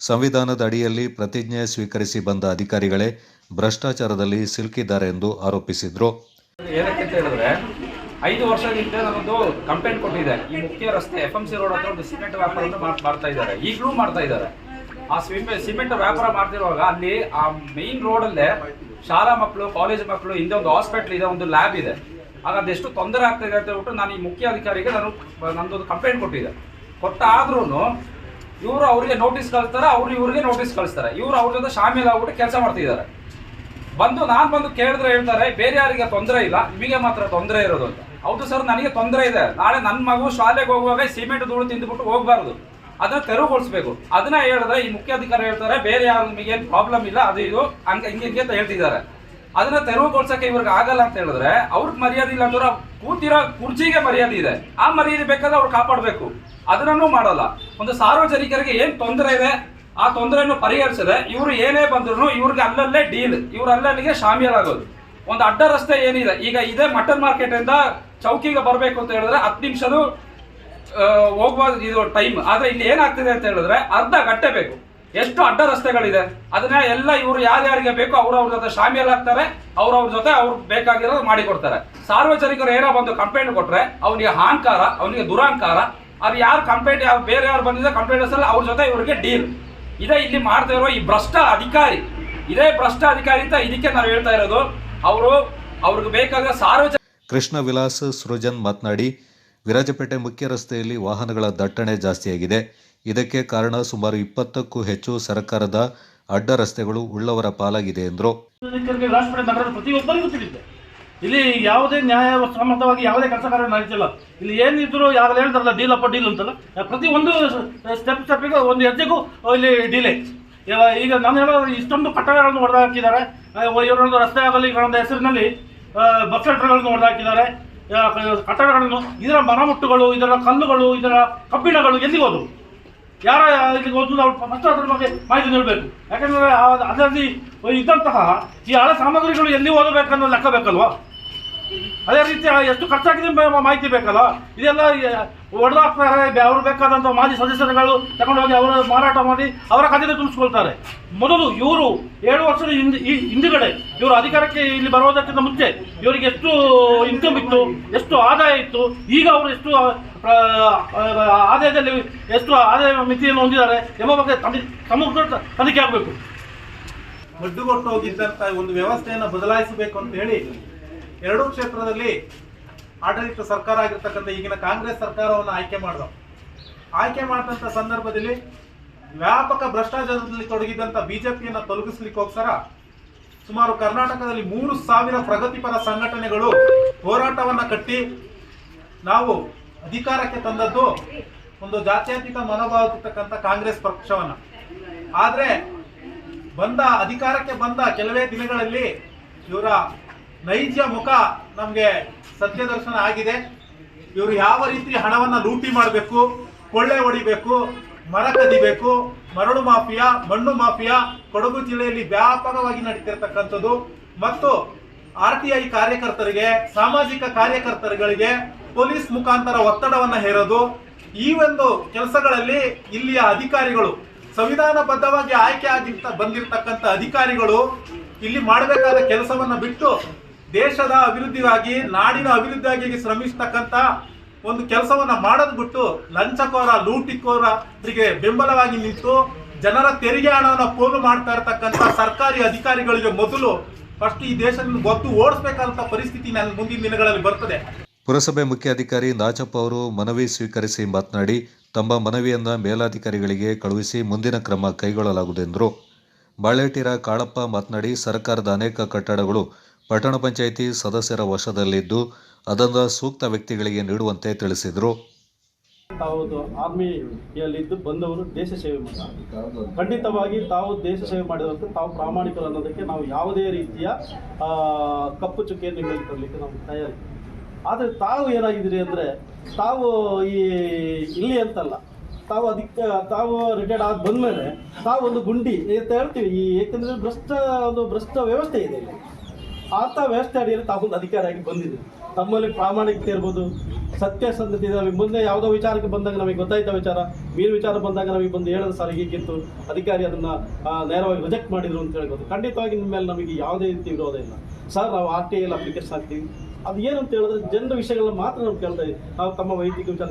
ಸಂವಿಧಾನದ ಅಡಿಯಲ್ಲಿ ಪ್ರತಿಜ್ಞೆ ಸ್ವೀಕರಿಸಿ ಬಂದ ಅಧಿಕಾರಿಗಳೇ ಭ್ರಷ್ಟಾಚಾರದಲ್ಲಿ ಸಿಲುಕಿದ್ದಾರೆ ಎಂದು ಆರೋಪಿಸಿದರು. ಏನಕ್ಕೆ ಅಂತ ಹೇಳಿದ್ರೆ 5 ವರ್ಷದಿಂದ ನಾನೊಂದು ಕಂಪ್ಲೇಂಟ್ ಕೊಟ್ಟಿದ್ದೆ. ಈ ಮುಖ್ಯ ರಸ್ತೆ FMC ರೋಡ್ ಹತ್ರ ಒಂದು ಸಿಮೆಂಟ್ ವ್ಯಾಪಾರ ಮಾಡ್ತಾ ಇದ್ದಾರೆ, ಈಗಲೂ ಮಾಡ್ತಾ ಇದ್ದಾರೆ. ಆ ಸಿಮೆಂಟ್ ವ್ಯಾಪಾರ ಮಾಡ್ತಿರುವಾಗ ಅಲ್ಲಿ ಆ ಮೇನ್ ರೋಡಲ್ಲೇ ಶಾಲಾ ಮಕ್ಕಳು, ಕಾಲೇಜ್ ಮಕ್ಕಳು, ಹಿಂದೆ ಒಂದು ಹಾಸ್ಪಿಟ್ಲ್ ಇದೆ, ಒಂದು ಲ್ಯಾಬ್ ಇದೆ. ಆಗ ಅದೆಷ್ಟು ತೊಂದರೆ ಆಗ್ತಾಯಿದೆ ಅಂತ ಹೇಳ್ಬಿಟ್ಟು ನಾನು ಈ ಮುಖ್ಯ ಅಧಿಕಾರಿಗೆ ನಂದೊಂದು ಕಂಪ್ಲೇಂಟ್ ಕೊಟ್ಟಿದ್ದೆ. ಕೊಟ್ಟಾದ್ರೂ ಇವರು ಅವರಿಗೆ ನೋಟಿಸ್ ಕಳಿಸ್ತಾರೆ, ಅವ್ರು ಇವ್ರಿಗೆ ನೋಟಿಸ್ ಕಳಿಸ್ತಾರೆ. ಇವರು ಅವ್ರ ಜೊತೆ ಶಾಮೀಲ್ ಆಗ್ಬಿಟ್ಟು ಕೆಲಸ ಮಾಡ್ತಿದ್ದಾರೆ. ನಾನು ಬಂದು ಕೇಳಿದ್ರೆ ಹೇಳ್ತಾರೆ, ಬೇರೆ ಯಾರಿಗೆ ತೊಂದರೆ ಇಲ್ಲ, ನಿಮಗೆ ಮಾತ್ರ ತೊಂದರೆ ಇರೋದು ಅಂತ. ಹೌದು ಸರ್, ನನಗೆ ತೊಂದರೆ ಇದೆ. ನಾಳೆ ನನ್ನ ಮಗು ಶಾಲೆಗೆ ಹೋಗುವಾಗ ಸಿಮೆಂಟ್ ಧೂಳು ತಿಂದುಬಿಟ್ಟು ಹೋಗಬಾರ್ದು, ಅದನ್ನ ತೆರವುಗೊಳಿಸ್ಬೇಕು. ಅದನ್ನ ಹೇಳಿದ್ರೆ ಈ ಮುಖ್ಯಾಧಿಕಾರಿ ಹೇಳ್ತಾರೆ, ಬೇರೆ ಯಾರು ನಿಮಗೇನು ಪ್ರಾಬ್ಲಮ್ ಇಲ್ಲ, ಅದು ಇದು ಹಿಂಗೆ ಅಂತ ಹೇಳ್ತಿದ್ದಾರೆ. ಅದನ್ನ ತೆರವುಗೊಳಿಸಕ್ಕೆ ಇವ್ರಿಗೆ ಆಗಲ್ಲ ಅಂತ ಹೇಳಿದ್ರೆ ಅವ್ರಿಗೆ ಮರ್ಯಾದೆ ಇಲ್ಲ ಅಂದ್ರೆ ಕೂತಿರೋ ಕುರ್ಚಿಗೆ ಮರ್ಯಾದೆ ಇದೆ. ಆ ಮರ್ಯಾದೆ ಬೇಕಾದ್ರೆ ಅವ್ರು ಕಾಪಾಡಬೇಕು. ಅದನ್ನೂ ಮಾಡಲ್ಲ. ಒಂದು ಸಾರ್ವಜನಿಕರಿಗೆ ಏನು ತೊಂದರೆ ಇದೆ ಆ ತೊಂದರೆಯನ್ನು ಪರಿಹರಿಸದೆ ಇವರು ಏನೇ ಬಂದ್ರು ಇವ್ರಿಗೆ ಅಲ್ಲಲ್ಲೇ ಡೀಲ್, ಇವ್ರು ಅಲ್ಲಲ್ಲಿಗೆ ಶಾಮೀಲಾಗೋದು. ಒಂದು ಅಡ್ಡ ರಸ್ತೆ ಏನಿದೆ, ಈಗ ಇದೇ ಮಟನ್ ಮಾರ್ಕೆಟ್ ಇಂದ ಚೌಕಿಗೆ ಬರಬೇಕು ಅಂತ ಹೇಳಿದ್ರೆ 10 ನಿಮಿಷದ ಹೋಗುವ ಇದು ಟೈಮ್. ಆದ್ರೆ ಇಲ್ಲಿ ಏನಾಗ್ತಿದೆ ಅಂತ ಹೇಳಿದ್ರೆ ಅರ್ಧ ಗಂಟೆ ಬೇಕು. ಎಷ್ಟು ಅಡ್ಡ ರಸ್ತೆಗಳಿದೆ, ಅದನ್ನ ಎಲ್ಲ ಇವರು ಯಾರ್ಯಾರಿಗೆ ಬೇಕು ಅವ್ರವ್ರ ಜೊತೆ ಶಾಮೀಲಾಗ್ತಾರೆ, ಅವ್ರವ್ರ ಜೊತೆ ಅವ್ರಿಗೆ ಬೇಕಾಗಿರೋದು ಮಾಡಿಕೊಡ್ತಾರೆ. ಸಾರ್ವಜನಿಕರು ಏನೋ ಬಂದು ಕಂಪ್ಲೇಂಟ್ ಕೊಟ್ರೆ ಅವನಿಗೆ ಅಹಂಕಾರ, ಅವನಿಗೆ ದುರಹಂಕಾರ. ಅದು ಯಾರು ಕಂಪ್ಲೇಂಟ್ ಬೇರೆ ಯಾರು ಬಂದಿದೆ ಕಂಪ್ಲೇಂಟ್ ಅವ್ರ ಜೊತೆ ಇವರಿಗೆ ಡೀಲ್. ಇದೇ ಇಲ್ಲಿ ಮಾಡ್ತಾ ಇರೋ ಈ ಭ್ರಷ್ಟ ಅಧಿಕಾರಿ, ಇದೇ ಭ್ರಷ್ಟ ಅಧಿಕಾರಿ ಅಂತ ಇದಕ್ಕೆ ನಾವು ಹೇಳ್ತಾ ಇರೋದು. ಅವ್ರಿಗೆ ಬೇಕಾದ ಸಾರ್ವಜನಿಕ. ಕೃಷ್ಣ ವಿಲಾಸ್ ಸೃಜನ್ ಮಾತನಾಡಿ, ವಿರಾಜಪೇಟೆ ಮುಖ್ಯ ರಸ್ತೆಯಲ್ಲಿ ವಾಹನಗಳ ದಟ್ಟಣೆ ಜಾಸ್ತಿಯಾಗಿದೆ. ಇದಕ್ಕೆ ಕಾರಣ ಸುಮಾರು 20ಕ್ಕೂ ಹೆಚ್ಚು ಸರ್ಕಾರದ ಅಡ್ಡ ರಸ್ತೆಗಳು ಉಳ್ಳವರ ಪಾಲಾಗಿದೆ ಎಂದರು. ವಿರಾಜಪೇಟೆ ನಗರದ ಪ್ರತಿಯೊಬ್ಬರಿಗೂ ತಿಳಿದಿದೆ. ಇಲ್ಲಿ ಯಾವುದೇ ನ್ಯಾಯ ಸಮ್ಮತವಾಗಿ ಯಾವುದೇ ಕೆಲಸ ಕಾರ್ಯ ನಡೀತಿಲ್ಲ. ಇಲ್ಲಿ ಏನಿದ್ರು ಯಾವಾಗ ಹೇಳ್ತಾರಲ್ಲ ಡೀಲ್ ಅಂತಲ್ಲ, ಪ್ರತಿಯೊಂದು ಸ್ಟೆಪ್ಪಿಗೆ ಒಂದು ಹೆಜ್ಜೆಗೂ ಇಲ್ಲಿ ಡೀಲೇ. ಈಗ ನಾನು ಹೇಳೋ ಇಷ್ಟೊಂದು ಕಟ್ಟಡಗಳನ್ನು ಹೊಡೆದಾಕಿದ್ದಾರೆ. ಇವರೊಂದು ರಸ್ತೆ ಆಗಲಿಗಳ ಹೆಸರಿನಲ್ಲಿ ಬಸ್ ಶೆಲ್ಟರ್ಗಳನ್ನು ಹೊಡೆದಾಕಿದ್ದಾರೆ. ಕಟ್ಟಡಗಳನ್ನು, ಇದರ ಮರಮುಟ್ಟುಗಳು, ಇದರ ಕಲ್ಲುಗಳು, ಇದರ ಕಬ್ಬಿಣಗಳು ಎಲ್ಲಿ ಹೋದವು? ಯಾರ ಇಲ್ಲಿಗೆ ಹೋದ್ರು ನಾವು ಫಸ್ಟ್ ಅದ್ರ ಬಗ್ಗೆ ಮಾಹಿತಿ ನೀಡಬೇಕು. ಯಾಕಂದರೆ ಅದರಲ್ಲಿ ಇದ್ದಂತಹ ಈ ಹಳೆ ಸಾಮಗ್ರಿಗಳು ಎಲ್ಲಿ ಓದಬೇಕನ್ನೋ ಲೆಕ್ಕ ಬೇಕಲ್ವಾ? ಅದೇ ರೀತಿ ಎಷ್ಟು ಖರ್ಚಾಗಿದೆ ಮಾಹಿತಿ ಬೇಕಲ್ಲ. ಇದೆಲ್ಲ ಹೊಡೆದಾಕ್ತಾರೆ. ಅವರು ಬೇಕಾದಂಥ ಮಾಜಿ ಸದಸ್ಯರುಗಳು ತಗೊಂಡೋಗಿ ಅವರು ಮಾರಾಟ ಮಾಡಿ ಅವರ ಖಾತೆಗೆ ತುಂಬಿಸ್ಕೊಳ್ತಾರೆ. ಮೊದಲು ಇವರು 7 ವರ್ಷದ ಹಿಂದುಗಡೆ ಇವರು ಅಧಿಕಾರಕ್ಕೆ ಇಲ್ಲಿ ಬರೋದಕ್ಕಿಂತ ಮುಂಚೆ ಇವರಿಗೆ ಎಷ್ಟು ಇನ್ಕಮ್ ಇತ್ತು, ಎಷ್ಟು ಆದಾಯ ಇತ್ತು, ಈಗ ಅವರು ಎಷ್ಟು ಆದಾಯದಲ್ಲಿ ಎಷ್ಟು ಆದಾಯ ಮಿತಿಯನ್ನು ಹೊಂದಿದ್ದಾರೆ ಎಂಬ ಬಗ್ಗೆ ಸಮಗ್ರ ತನಿಖೆ ಆಗಬೇಕು. ಒಡ್ಡುಗೊಟ್ಟು ಹೋಗಿದ್ದಂಥ ಒಂದು ವ್ಯವಸ್ಥೆಯನ್ನು ಬದಲಾಯಿಸಬೇಕು ಅಂತ ಹೇಳಿ ಎರಡೂ ಕ್ಷೇತ್ರದಲ್ಲಿ ಆಡಳಿತ ಸರ್ಕಾರ ಆಗಿರ್ತಕ್ಕಂಥ ಈಗಿನ ಕಾಂಗ್ರೆಸ್ ಸರ್ಕಾರವನ್ನು ಆಯ್ಕೆ ಮಾಡಿದಂಥ ಸಂದರ್ಭದಲ್ಲಿ ವ್ಯಾಪಕ ಭ್ರಷ್ಟಾಚಾರದಲ್ಲಿ ತೊಡಗಿದ್ದಂಥ ಬಿಜೆಪಿಯನ್ನು ತೊಲಗಿಸ್ಲಿಕ್ಕೋಸ್ಕರ ಸುಮಾರು ಕರ್ನಾಟಕದಲ್ಲಿ 3,000 ಪ್ರಗತಿಪರ ಸಂಘಟನೆಗಳು ಹೋರಾಟವನ್ನು ಕಟ್ಟಿ ನಾವು ಅಧಿಕಾರಕ್ಕೆ ತಂದದ್ದು ಒಂದು ಜಾತ್ಯತೀತ ಮನೋಭಾವತಿರ್ತಕ್ಕಂಥ ಕಾಂಗ್ರೆಸ್ ಪಕ್ಷವನ್ನು. ಆದರೆ ಅಧಿಕಾರಕ್ಕೆ ಬಂದ ಕೆಲವೇ ದಿನಗಳಲ್ಲಿ ಇವರ ನೈಜ ಮುಖ ನಮಗೆ ಸತ್ಯ ದರ್ಶನ ಆಗಿದೆ. ಇವರು ಯಾವ ರೀತಿ ಹಣವನ್ನು ಲೂಟಿ ಮಾಡಬೇಕು, ಕೊಳ್ಳೆ ಹೊಡಿಬೇಕು, ಮರ ಕದಿಬೇಕು, ಮರಳು ಮಾಫಿಯಾ, ಮಣ್ಣು ಮಾಫಿಯಾ ಕೊಡಗು ಜಿಲ್ಲೆಯಲ್ಲಿ ವ್ಯಾಪಕವಾಗಿ ನಡೀತಿರ್ತಕ್ಕಂಥದ್ದು ಮತ್ತು RTI ಕಾರ್ಯಕರ್ತರಿಗೆ, ಸಾಮಾಜಿಕ ಕಾರ್ಯಕರ್ತರುಗಳಿಗೆ ಪೊಲೀಸ್ ಮುಖಾಂತರ ಒತ್ತಡವನ್ನು ಹೇರೋದು, ಈ ಒಂದು ಕೆಲಸಗಳಲ್ಲಿ ಇಲ್ಲಿಯ ಅಧಿಕಾರಿಗಳು ಸಂವಿಧಾನಬದ್ಧವಾಗಿ ಆಯ್ಕೆ ಬಂದಿರತಕ್ಕಂಥ ಅಧಿಕಾರಿಗಳು ಇಲ್ಲಿ ಮಾಡಬೇಕಾದ ಕೆಲಸವನ್ನ ಬಿಟ್ಟು ದೇಶದ ಅಭಿವೃದ್ಧಿಗಾಗಿ, ನಾಡಿನ ಅಭಿವೃದ್ಧಿಗಾಗಿ ಶ್ರಮಿಸ್ತಕ್ಕಂಥ ಒಂದು ಕೆಲಸವನ್ನ ಮಾಡೋದು ಬಿಟ್ಟು ಲಂಚಕೋರ, ಲೂಟಿಕೋರರಿಗೆ ಬೆಂಬಲವಾಗಿ ನಿಂತು ಜನರ ತೆರಿಗೆ ಹಣವನ್ನು ಪೋಲು ಮಾಡ್ತಾ ಇರತಕ್ಕಂಥ ಸರ್ಕಾರಿ ಅಧಿಕಾರಿಗಳಿಗೆ ಮೊದಲು ಫಸ್ಟ್ ಈ ದೇಶದಿಂದ ಗೊತ್ತು ಓಡಿಸಬೇಕಾದಂಥ ಪರಿಸ್ಥಿತಿ ಮುಂದಿನ ದಿನಗಳಲ್ಲಿ ಬರ್ತದೆ. ಪುರಸಭೆ ಮುಖ್ಯಾಧಿಕಾರಿ ನಾಚಪ್ಪ ಅವರು ಮನವಿ ಸ್ವೀಕರಿಸಿ ಮಾತನಾಡಿ, ತಮ್ಮ ಮನವಿಯನ್ನು ಮೇಲಾಧಿಕಾರಿಗಳಿಗೆ ಕಳುಹಿಸಿ ಮುಂದಿನ ಕ್ರಮ ಕೈಗೊಳ್ಳಲಾಗುವುದೆಂದರು. ಬಾಳೇಟಿರ ಕಾಳಪ್ಪ ಮಾತನಾಡಿ, ಸರ್ಕಾರದ ಅನೇಕ ಕಟ್ಟಡಗಳು ಪಟ್ಟಣ ಪಂಚಾಯಿತಿ ಸದಸ್ಯರ ವಶದಲ್ಲಿದ್ದು ಅದನ್ನು ಸೂಕ್ತ ವ್ಯಕ್ತಿಗಳಿಗೆ ನೀಡುವಂತೆ ತಿಳಿಸಿದರು. ತಾವು ಆರ್ಮಿಯಲ್ಲಿದ್ದು ಬಂದವರು ದೇಶ ಸೇವೆ ಮಾಡಿದ್ದಾರೆ. ಖಂಡಿತವಾಗಿ ತಾವು ದೇಶ ಸೇವೆ ಮಾಡಿದಂತೆ ತಾವು ಪ್ರಾಮಾಣಿಕರು ಅನ್ನೋದಕ್ಕೆ ನಾವು ಯಾವುದೇ ರೀತಿಯ ಕಪ್ಪು ಚುಕ್ಕಿಯನ್ನು ಮೇಲೆ ಕೊಡಲಿಕ್ಕೆ ನಾವು ತಯಾರಿ. ಆದರೆ ತಾವು ಏನಾಗಿದ್ದೀರಿ ಅಂದರೆ, ತಾವು ಇಲ್ಲಿ ಅಂತಲ್ಲ, ತಾವು ರಿಟೈರ್ಡ್ ಆಗಿ ಬಂದಮೇಲೆ ತಾವು ಒಂದು ಗುಂಡಿ ಅಂತ ಹೇಳ್ತೀವಿ. ಏಕೆಂದರೆ ಭ್ರಷ್ಟ ವ್ಯವಸ್ಥೆ ಇದೆ ಇಲ್ಲಿ. ಅಂಥ ವ್ಯವಸ್ಥೆ ಅಡಿಯಲ್ಲಿ ತಾವೊಂದು ಅಧಿಕಾರಿಯಾಗಿ ಬಂದಿದ್ದೀವಿ. ತಮ್ಮಲ್ಲಿ ಪ್ರಾಮಾಣಿಕತೆ ಇರ್ಬೋದು, ಸತ್ಯಸಂಧತೆ ಇದೆ. ನಮಗೆ ಮುಂದೆ ಯಾವುದೋ ವಿಚಾರಕ್ಕೆ ಬಂದಾಗ ನಮಗೆ ಗೊತ್ತಾಯ್ತ ವಿಚಾರ ಬಂದಾಗ ನಮಗೆ ಬಂದು ಹೇಳಿದ ಸರ್ ಹೀಗಿತ್ತು, ಅಧಿಕಾರಿ ಅದನ್ನು ನೇರವಾಗಿ ರಿಜೆಕ್ಟ್ ಮಾಡಿದ್ರು ಅಂತ ಹೇಳ್ಬೋದು. ಖಂಡಿತವಾಗಿ ನಿಮ್ಮ ಮೇಲೆ ನಮಗೆ ಯಾವುದೇ ರೀತಿ ವಿರೋಧ ಇಲ್ಲ ಸರ್. ನಾವು RTI ಅಪ್ಲಿಕೇಶನ್ ಹಾಕ್ತೀವಿ. ಅದು ಏನಂತ ಹೇಳಿದ್ರೆ ಜನರ ವಿಷಯಗಳನ್ನ ಮಾತ್ರ ನಾವು ಕೇಳ್ತಾ ಇದ್ದೀವಿ. ನಾವು ತಮ್ಮ ವೈಯಕ್ತಿಕ ವಿಚಾರ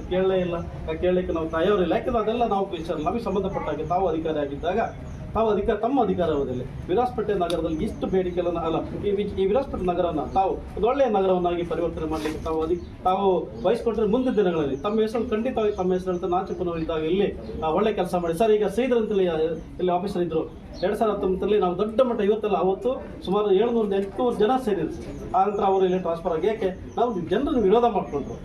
ಕೇಳಲಿಕ್ಕೆ ನಾವು ತಯಾರಿಲ್ಲ. ಯಾಕೆಂದರೆ ಅದೆಲ್ಲ ನಾವು ವಿಚಾರ ನಮಗೆ ಸಂಬಂಧಪಟ್ಟಾಗೆ ತಾವು ಅಧಿಕಾರಿ ಆಗಿದ್ದಾಗ ತಮ್ಮ ಅಧಿಕಾರ ಅವಧಿಯಲ್ಲಿ ವಿರಾಜಪೇಟೆ ನಗರದಲ್ಲಿ ಇಷ್ಟು ಬೇಡಿಕೆಗಳನ್ನು ಈ ವಿರಾಜಪೇಟೆ ನಗರನ ತಾವು ಒಂದು ಒಳ್ಳೆಯ ನಗರವನ್ನಾಗಿ ಪರಿವರ್ತನೆ ಮಾಡಲಿಕ್ಕೆ ತಾವು ವಹಿಸ್ಕೊಟ್ರೆ ಮುಂದಿನ ದಿನಗಳಲ್ಲಿ ತಮ್ಮ ಹೆಸರು ಖಂಡಿತವಾಗಿ ತಮ್ಮ ಹೆಸರು ಅಂತ ನಾಚಪ್ಪನವರು ಇದ್ದಾಗ ಇಲ್ಲಿ ಒಳ್ಳೆ ಕೆಲಸ ಮಾಡಿ ಸರ್. ಈಗ ಶ್ರೀಧರ್ ಅಂತೇಳಿ ಇಲ್ಲಿ ಆಫೀಸರ್ ಇದ್ದರು 2019 ನಾವು ದೊಡ್ಡ ಮಟ್ಟ ಇವತ್ತೆಲ್ಲ ಅವತ್ತು ಸುಮಾರು 700-800 ಜನ ಸೇರಿದ್ರು. ಆ ನಂತರ ಅವರು ಇಲ್ಲಿ ಟ್ರಾನ್ಸ್ಫರ್ ಆಗಿ, ಯಾಕೆ ನಾವು ಜನರನ್ನು ವಿರೋಧ ಮಾಡಿಕೊಂಡ್ರು.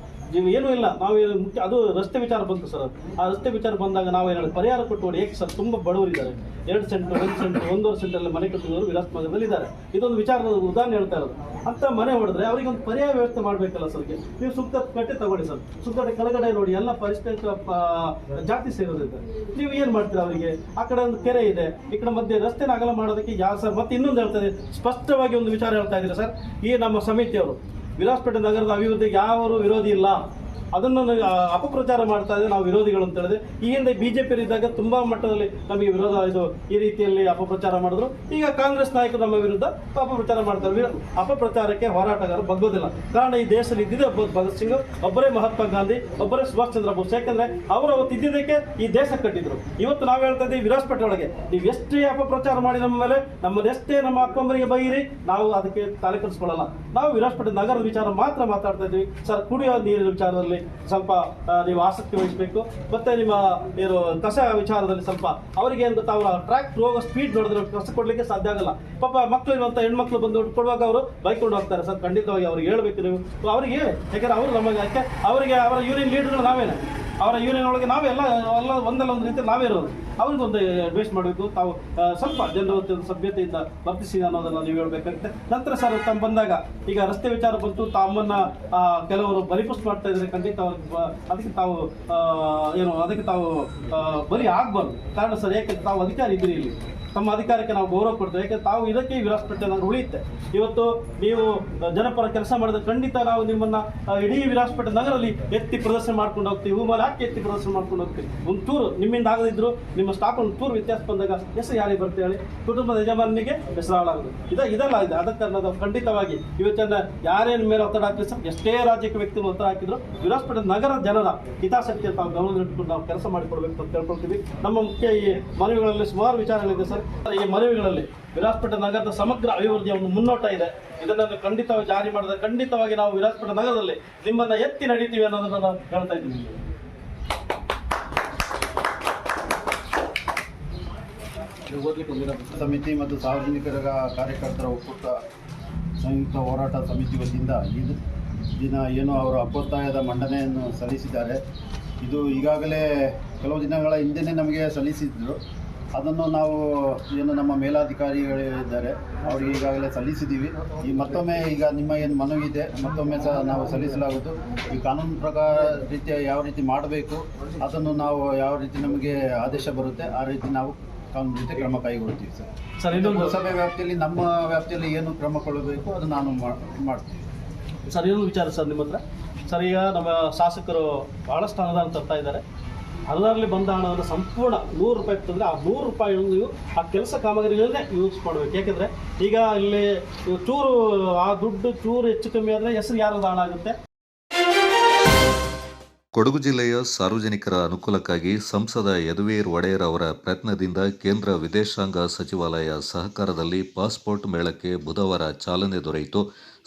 ಏನೂ ಇಲ್ಲ, ನಾವು ಮುಖ್ಯ ಅದು ರಸ್ತೆ ವಿಚಾರ ಬಂತು ಸರ್. ಆ ರಸ್ತೆ ವಿಚಾರ ಬಂದಾಗ ನಾವು ಏನಾದ್ರು ಪರಿಹಾರ ಕೊಟ್ಟು ನೋಡಿ. ಏಕೆ ಸರ್, ತುಂಬ ಬಡವರಿದ್ದಾರೆ. 2 ಸೆಂಟ್ 1 ಸೆಂಟ್ 1.5 ಸೆಂಟಲ್ಲಿ ಮನೆ ಕಟ್ಟಿದವರು ವಿರಾಜನಗರದಲ್ಲಿ ಇದ್ದಾರೆ. ಇದೊಂದು ವಿಚಾರದ ಉದಾಹರಣೆ ಹೇಳ್ತಾ ಇರೋದು. ಅಂತ ಮನೆ ಹೊಡೆದ್ರೆ ಅವರಿಗೆ ಒಂದು ಪರ್ಯಾಯ ವ್ಯವಸ್ಥೆ ಮಾಡಬೇಕಲ್ಲ ಸರ್ಗೆ. ನೀವು ಸುತ್ತ ಕಟ್ಟೆ ತಗೊಳ್ಳಿ ಸರ್. ಸುತ್ತ ಕೆಳಗಡೆ ನೋಡಿ ಎಲ್ಲ ಪರಿಷ್ಕೃತ ಜಾತಿ ಸೇರೋದಿದೆ. ನೀವು ಏನು ಮಾಡ್ತೀರಾ ಅವರಿಗೆ? ಆ ಕಡೆ ಒಂದು ಕೆರೆ ಇದೆ, ಈ ಕಡೆ ಮಧ್ಯೆ ರಸ್ತೆನ ಅಗಲ ಮಾಡೋದಕ್ಕೆ ಯಾವ ಸರ್. ಮತ್ತೆ ಇನ್ನೊಂದು ಹೇಳ್ತಾರೆ, ಸ್ಪಷ್ಟವಾಗಿ ಒಂದು ವಿಚಾರ ಹೇಳ್ತಾ ಇದ್ದೀರಾ ಸರ್. ಈ ನಮ್ಮ ಸಮಿತಿಯವರು ವಿರಾಜಪೇಟೆ ನಗರದ ಅಭಿವೃದ್ಧಿಗೆ ಯಾರು ವಿರೋಧಿ ಇಲ್ಲ, ಅದನ್ನು ಅಪಪ್ರಚಾರ ಮಾಡ್ತಾ ಇದ್ದಾರೆ. ನಾವು ವಿರೋಧಿಗಳು ಅಂತ ಹೇಳಿದ್ರೆ ಈ ಹಿಂದೆ ಬಿಜೆಪಿ ಇದ್ದಾಗ ತುಂಬಾ ಮಟ್ಟದಲ್ಲಿ ನಮಗೆ ವಿರೋಧ ಈ ರೀತಿಯಲ್ಲಿ ಅಪಪ್ರಚಾರ ಮಾಡಿದ್ರು. ಈಗ ಕಾಂಗ್ರೆಸ್ ನಾಯಕರು ನಮ್ಮ ವಿರುದ್ಧ ಅಪಪ್ರಚಾರ ಮಾಡ್ತಾರೆ. ಅಪಪ್ರಚಾರಕ್ಕೆ ಹೋರಾಟಗಾರರು ಬಗ್ಗೋದಿಲ್ಲ. ಕಾರಣ ಈ ದೇಶದಲ್ಲಿ ಇದ್ದಿದೆ ಭಗತ್ ಸಿಂಗ್ ಒಬ್ಬರೇ, ಮಹಾತ್ಮ ಗಾಂಧಿ ಒಬ್ಬರೇ, ಸುಭಾಷ್ ಚಂದ್ರ ಬೋಸ್. ಯಾಕಂದ್ರೆ ಅವರು ಅವತ್ತು ಇದ್ದಿದ್ದಕ್ಕೆ ಈ ದೇಶ ಕಟ್ಟಿದ್ರು. ಇವತ್ತು ನಾವು ಹೇಳ್ತಾ ಇದ್ದೀವಿ ವಿರಾಜಪೇಟೆ ಒಳಗೆ ನೀವು ಎಷ್ಟೇ ಅಪಪ್ರಚಾರ ಮಾಡಿ ನಮ್ಮ ಮೇಲೆ, ನಮ್ಮದೆಷ್ಟೇ ನಮ್ಮ ಅಪ್ಪಮ್ಮರಿಗೆ ಬೈರಿ, ನಾವು ಅದಕ್ಕೆ ತಲೆ ಕೆಡಿಸ್ಕೊಳ್ಳಲ್ಲ. ನಾವು ವಿರಾಜಪೇಟೆ ನಗರದ ವಿಚಾರ ಮಾತ್ರ ಮಾತಾಡ್ತಾ ಇದ್ದೀವಿ ಸರ್. ಕುಡಿಯೋ ನೀರಿನ ವಿಚಾರದಲ್ಲಿ ವಿಚಾರದಲ್ಲಿ ಸ್ವಲ್ಪ ನೀವು ಆಸಕ್ತಿ ವಹಿಸಬೇಕು. ಮತ್ತು ನಿಮ್ಮ ಏನು ಕಸ ವಿಚಾರದಲ್ಲಿ ಸ್ವಲ್ಪ ಅವರಿಗೆ ಏನು ಗೊತ್ತಾ, ಅವರ ಟ್ರ್ಯಾಕ್ ಹೋಗೋ ಸ್ಪೀಡ್ ನೋಡಿದ್ರೆ ಕಸ ಕೊಡಲಿಕ್ಕೆ ಸಾಧ್ಯ ಆಗಲ್ಲ. ಪಾಪ ಮಕ್ಕಳು ಇರುವಂಥ ಹೆಣ್ಮಕ್ಳು ಬಂದು ಕೊಡುವಾಗ ಅವರು ಬೈಕೊಂಡು ಹೋಗ್ತಾರೆ ಸರ್. ಖಂಡಿತವಾಗಿ ಅವ್ರಿಗೆ ಹೇಳಬೇಕು ನೀವು, ಅವ್ರಿಗೆ ಹೇಳಿ. ಯಾಕಂದರೆ ಅವರು ನಮಗೆ ಯಾಕೆ ಅವರಿಗೆ ಅವರ ಯೂನಿಯನ್ ಲೀಡರ್ಗಳು ನಾವೇನೆ, ಅವರ ಯೂನಿಯನ್ ಒಳಗೆ ನಾವೆಲ್ಲ ಒಂದಲ್ಲ ಒಂದು ರೀತಿ ನಾವೇ ಇರೋದು. ಅವ್ರಿಗೊಂದು ಅಡ್ವೈಸ್ ಮಾಡಬೇಕು. ತಾವು ಸ್ವಲ್ಪ ಜನರ ಸಭ್ಯತೆಯಿಂದ ವರ್ತಿಸಿ ಅನ್ನೋದನ್ನು ನೀವು ಹೇಳಬೇಕಾಗುತ್ತೆ. ನಂತರ ಸರ್ ತಮ್ಮ ಬಂದಾಗ ಈಗ ರಸ್ತೆ ವಿಚಾರ ಬಂತು, ತಮ್ಮನ್ನು ಕೆಲವರು ಬಲಿಪುಸ್ಟ್ ಮಾಡ್ತಾ ಇದ್ದಾರೆ. ಖಂಡಿತ ಅದಕ್ಕೆ ತಾವು ಬಲಿ ಆಗಬಾರ್ದು. ಕಾರಣ ಸರ್, ಯಾಕೆಂದ್ರೆ ತಾವು ಅಧಿಕಾರಿ ಇದ್ದೀರಿ, ಇಲ್ಲಿ ತಮ್ಮ ಅಧಿಕಾರಕ್ಕೆ ನಾವು ಗೌರವ ಕೊಡ್ತೇವೆ. ಯಾಕೆಂದ್ರೆ ತಾವು ಇದಕ್ಕೆ ವಿರಾಜಪೇಟೆ ನಗರ ಉಳಿಯುತ್ತೆ. ಇವತ್ತು ನೀವು ಜನಪರ ಕೆಲಸ ಮಾಡಿದ್ರೆ ಖಂಡಿತ ನಾವು ನಿಮ್ಮನ್ನು ಇಡೀ ವಿರಾಜಪೇಟೆ ನಗರಲ್ಲಿ ಎತ್ತಿ ಪ್ರದರ್ಶನ ಮಾಡ್ಕೊಂಡು ಹೋಗ್ತೀವಿ. ಹೂಮಲ್ಲಿ ಹಾಕಿ ಎತ್ತಿ ಪ್ರದರ್ಶನ ಮಾಡ್ಕೊಂಡು ಹೋಗ್ತೀವಿ. ಒಂದು ಟೂರು ನಿಮ್ಮಿಂದ ಆಗದಿದ್ರು ನಿಮ್ಮ ಸ್ಟಾಫ್ ಒಂದು ಟೂರ್ ವ್ಯತ್ಯಾಸ ಬಂದಾಗ ಹೆಸರು ಯಾರಿಗೆ ಬರ್ತೀವಿ ಹೇಳಿ? ಕುಟುಂಬದ ಯಜಮಾನಿಗೆ ಹೆಸರು ಹಾಳಾಗೋದು ಇದೆಲ್ಲ ಇದೆ. ಅದಕ್ಕೆ ನಾವು ಖಂಡಿತವಾಗಿ ಇವತ್ತನ್ನು ಯಾರೇನ ಮೇಲೆ ಒತ್ತಡ ಹಾಕಲಿ ಸರ್, ಎಷ್ಟೇ ರಾಜ್ಯಕ್ಕೆ ವ್ಯಕ್ತಿ ಒತ್ತಡ ಹಾಕಿದ್ರು ವಿರಾಜಪೇಟೆ ನಗರ ಜನರ ಹಿತಾಸಕ್ತಿಯ ತಾವು ಗಮನದಲ್ಲಿಟ್ಕೊಂಡು ನಾವು ಕೆಲಸ ಮಾಡಿಕೊಡ್ಬೇಕು ಅಂತ ಕೇಳ್ಕೊಳ್ತೀವಿ. ನಮ್ಮ ಮುಖ್ಯ ಈ ಮನವಿಗಳಲ್ಲಿ ಸುಮಾರು ವಿಚಾರಗಳಿದೆ ಸರ್. ಈ ಮನವಿಗಳಲ್ಲಿ ವಿರಾಜಪೇಟೆ ನಗರದ ಸಮಗ್ರ ಅಭಿವೃದ್ಧಿಯ ಒಂದು ಮುನ್ನೋಟ ಇದೆ. ಇದನ್ನು ಖಂಡಿತವಾಗಿ ಜಾರಿ ಮಾಡಿದ್ರೆ ಖಂಡಿತವಾಗಿ ನಾವು ವಿರಾಜಪೇಟೆ ನಗರದಲ್ಲಿ ನಿಮ್ಮನ್ನ ಎತ್ತಿ ನಡೀತೀವಿ ಅನ್ನೋದನ್ನು ನಾವು ಹೇಳ್ತಾ ಇದ್ದೀವಿ. ಸಮಿತಿ ಮತ್ತು ಸಾರ್ವಜನಿಕರ ಕಾರ್ಯಕರ್ತರ ಒಕ್ಕೂಟ ಸಂಯುಕ್ತ ಹೋರಾಟ ಸಮಿತಿ ವತಿಯಿಂದ ಈ ದಿನ ಏನು ಅವರು ಅಪೊತ್ತಾಯದ ಮಂಡನೆಯನ್ನು ಸಲ್ಲಿಸಿದ್ದಾರೆ. ಇದು ಈಗಾಗಲೇ ಕೆಲವು ದಿನಗಳ ಹಿಂದೆ ನಮಗೆ ಸಲ್ಲಿಸಿದ್ರು. ಅದನ್ನು ನಾವು ಏನು ನಮ್ಮ ಮೇಲಾಧಿಕಾರಿಗಳಿದ್ದಾರೆ ಅವರಿಗೆ ಈಗಾಗಲೇ ಸಲ್ಲಿಸಿದ್ದೀವಿ. ಈ ಮತ್ತೊಮ್ಮೆ ಈಗ ನಿಮ್ಮ ಏನು ಮನವಿ ಇದೆ ಮತ್ತೊಮ್ಮೆ ಸಹ ನಾವು ಸಲ್ಲಿಸಲಾಗುವುದು. ಈ ಕಾನೂನು ಪ್ರಕಾರ ರೀತಿಯ ಯಾವ ರೀತಿ ಮಾಡಬೇಕು ಅದನ್ನು ನಾವು ಯಾವ ರೀತಿ ನಮಗೆ ಆದೇಶ ಬರುತ್ತೆ ಆ ರೀತಿ ನಾವು ಕಾನೂನು ರೀತಿ ಕ್ರಮ ಕೈಗೊಳ್ತೀವಿ ಸರ್. ಇನ್ನೊಂದು ಸಭೆ ವ್ಯಾಪ್ತಿಯಲ್ಲಿ ನಮ್ಮ ವ್ಯಾಪ್ತಿಯಲ್ಲಿ ಏನು ಕ್ರಮ ಕೊಳ್ಳಬೇಕು ಅದು ನಾನು ಮಾಡ್ತೀನಿ ಸರ್. ಇನ್ನೊಂದು ವಿಚಾರ ಸರ್ ನಿಮ್ಮ ಹತ್ರ ಸರ್, ಈಗ ನಮ್ಮ ಶಾಸಕರು ಭಾಳಷ್ಟು ಅನುದಾನ ತರ್ತಾ ಇದ್ದಾರೆ. ಅದರಲ್ಲಿ ಬಂದ ಹಣವನ್ನು ಸಂಪೂರ್ಣ 100 ರೂಪಾಯಿ ತಂದರೆ ಆ 100 ರೂಪಾಯಿಯನ್ನು ನೀವು ಆ ಕೆಲಸ ಕಾಮಗಾರಿಗಳನ್ನೇ ಯೂಸ್ ಮಾಡಬೇಕು. ಯಾಕೆಂದರೆ ಈಗ ಇಲ್ಲಿ ಚೂರು ಆ ದುಡ್ಡು ಚೂರು ಹೆಚ್ಚು ಕಮ್ಮಿ ಆದರೆ ಹೆಸರು ಯಾರದ್ದು ಹಾಳಾಗುತ್ತೆ. ಕೊಡಗು ಜಿಲ್ಲೆಯ ಸಾರ್ವಜನಿಕರ ಅನುಕೂಲಕ್ಕಾಗಿ ಸಂಸದ ಯದುವೀರ್ ಒಡೆಯರ್ ಅವರ ಪ್ರಯತ್ನದಿಂದ ಕೇಂದ್ರ ವಿದೇಶಾಂಗ ಸಚಿವಾಲಯ ಸಹಕಾರದಲ್ಲಿ ಪಾಸ್ಪೋರ್ಟ್ ಮೇಳಕ್ಕೆ ಬುಧವಾರ ಚಾಲನೆ ದೊರೆಯಿತು.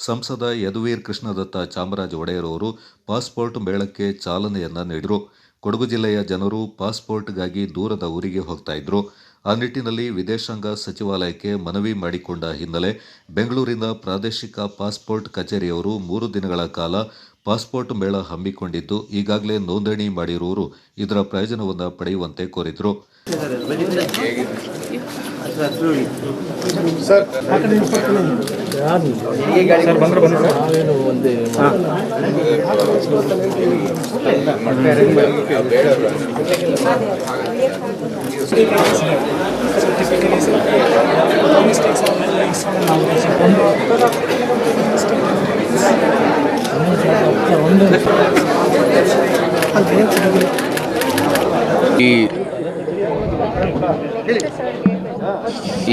ಸಂಸದ ಯದುವೀರ್ ಕೃಷ್ಣದತ್ತ ಚಾಮರಾಜ ಒಡೆಯರ್ ಅವರು ಪಾಸ್ಪೋರ್ಟ್ ಮೇಳಕ್ಕೆ ಚಾಲನೆಯನ್ನ ನೀಡಿದರು. ಕೊಡಗು ಜಿಲ್ಲೆಯ ಜನರು ಪಾಸ್ಪೋರ್ಟ್ಗಾಗಿ ದೂರದ ಊರಿಗೆ ಹೋಗ್ತಾ ಇದ್ರು. ಆ ನಿಟ್ಟಿನಲ್ಲಿ ವಿದೇಶಾಂಗ ಸಚಿವಾಲಯಕ್ಕೆ ಮನವಿ ಮಾಡಿಕೊಂಡ ಹಿನ್ನೆಲೆ ಬೆಂಗಳೂರಿನ ಪ್ರಾದೇಶಿಕ ಪಾಸ್ಪೋರ್ಟ್ ಕಚೇರಿಯವರು 3 ದಿನಗಳ ಕಾಲ ಪಾಸ್ಪೋರ್ಟ್ ಮೇಳ ಹಮ್ಮಿಕೊಂಡಿದ್ದು ಈಗಾಗಲೇ ನೋಂದಣಿ ಮಾಡಿರುವವರು ಇದರ ಪ್ರಯೋಜನವನ್ನು ಪಡೆಯುವಂತೆ ಕೋರಿದರು.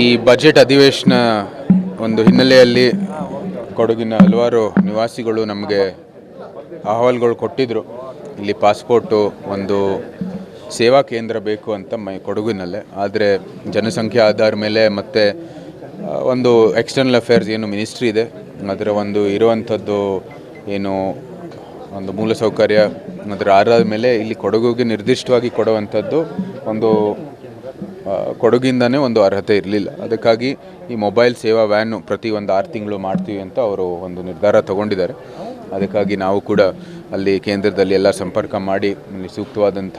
ಈ ಬಜೆಟ್ ಅಧಿವೇಶನ ಒಂದು ಹಿನ್ನೆಲೆಯಲ್ಲಿ ಕೊಡಗಿನ ಹಲವಾರು ನಿವಾಸಿಗಳು ನಮಗೆ ಅಹವಾಲುಗಳು ಕೊಟ್ಟಿದ್ದರು. ಇಲ್ಲಿ ಪಾಸ್ಪೋರ್ಟು ಒಂದು ಸೇವಾ ಕೇಂದ್ರ ಬೇಕು ಅಂತ ಕೊಡಗಿನಲ್ಲೇ. ಆದರೆ ಜನಸಂಖ್ಯೆ ಆಧಾರ ಮೇಲೆ ಮತ್ತು ಒಂದು ಎಕ್ಸ್ಟರ್ನಲ್ ಅಫೇರ್ಸ್ ಏನು ಮಿನಿಸ್ಟ್ರಿ ಇದೆ ಅದರ ಒಂದು ಇರುವಂಥದ್ದು ಏನು ಒಂದು ಮೂಲಸೌಕರ್ಯ ಅದರ ಆಧಾರದ ಮೇಲೆ ಇಲ್ಲಿ ಕೊಡಗುಗೆ ನಿರ್ದಿಷ್ಟವಾಗಿ ಕೊಡುವಂಥದ್ದು ಒಂದು ಕೊಡಗಿಂದನೇ ಒಂದು ಅರ್ಹತೆ ಇರಲಿಲ್ಲ. ಅದಕ್ಕಾಗಿ ಈ ಮೊಬೈಲ್ ಸೇವಾ ವ್ಯಾನು ಪ್ರತಿ ಒಂದು 6 ತಿಂಗಳು ಮಾಡ್ತೀವಿ ಅಂತ ಅವರು ಒಂದು ನಿರ್ಧಾರ ತಗೊಂಡಿದ್ದಾರೆ. ಅದಕ್ಕಾಗಿ ನಾವು ಕೂಡ ಅಲ್ಲಿ ಕೇಂದ್ರದಲ್ಲಿ ಎಲ್ಲ ಸಂಪರ್ಕ ಮಾಡಿ ಅಲ್ಲಿ ಸೂಕ್ತವಾದಂಥ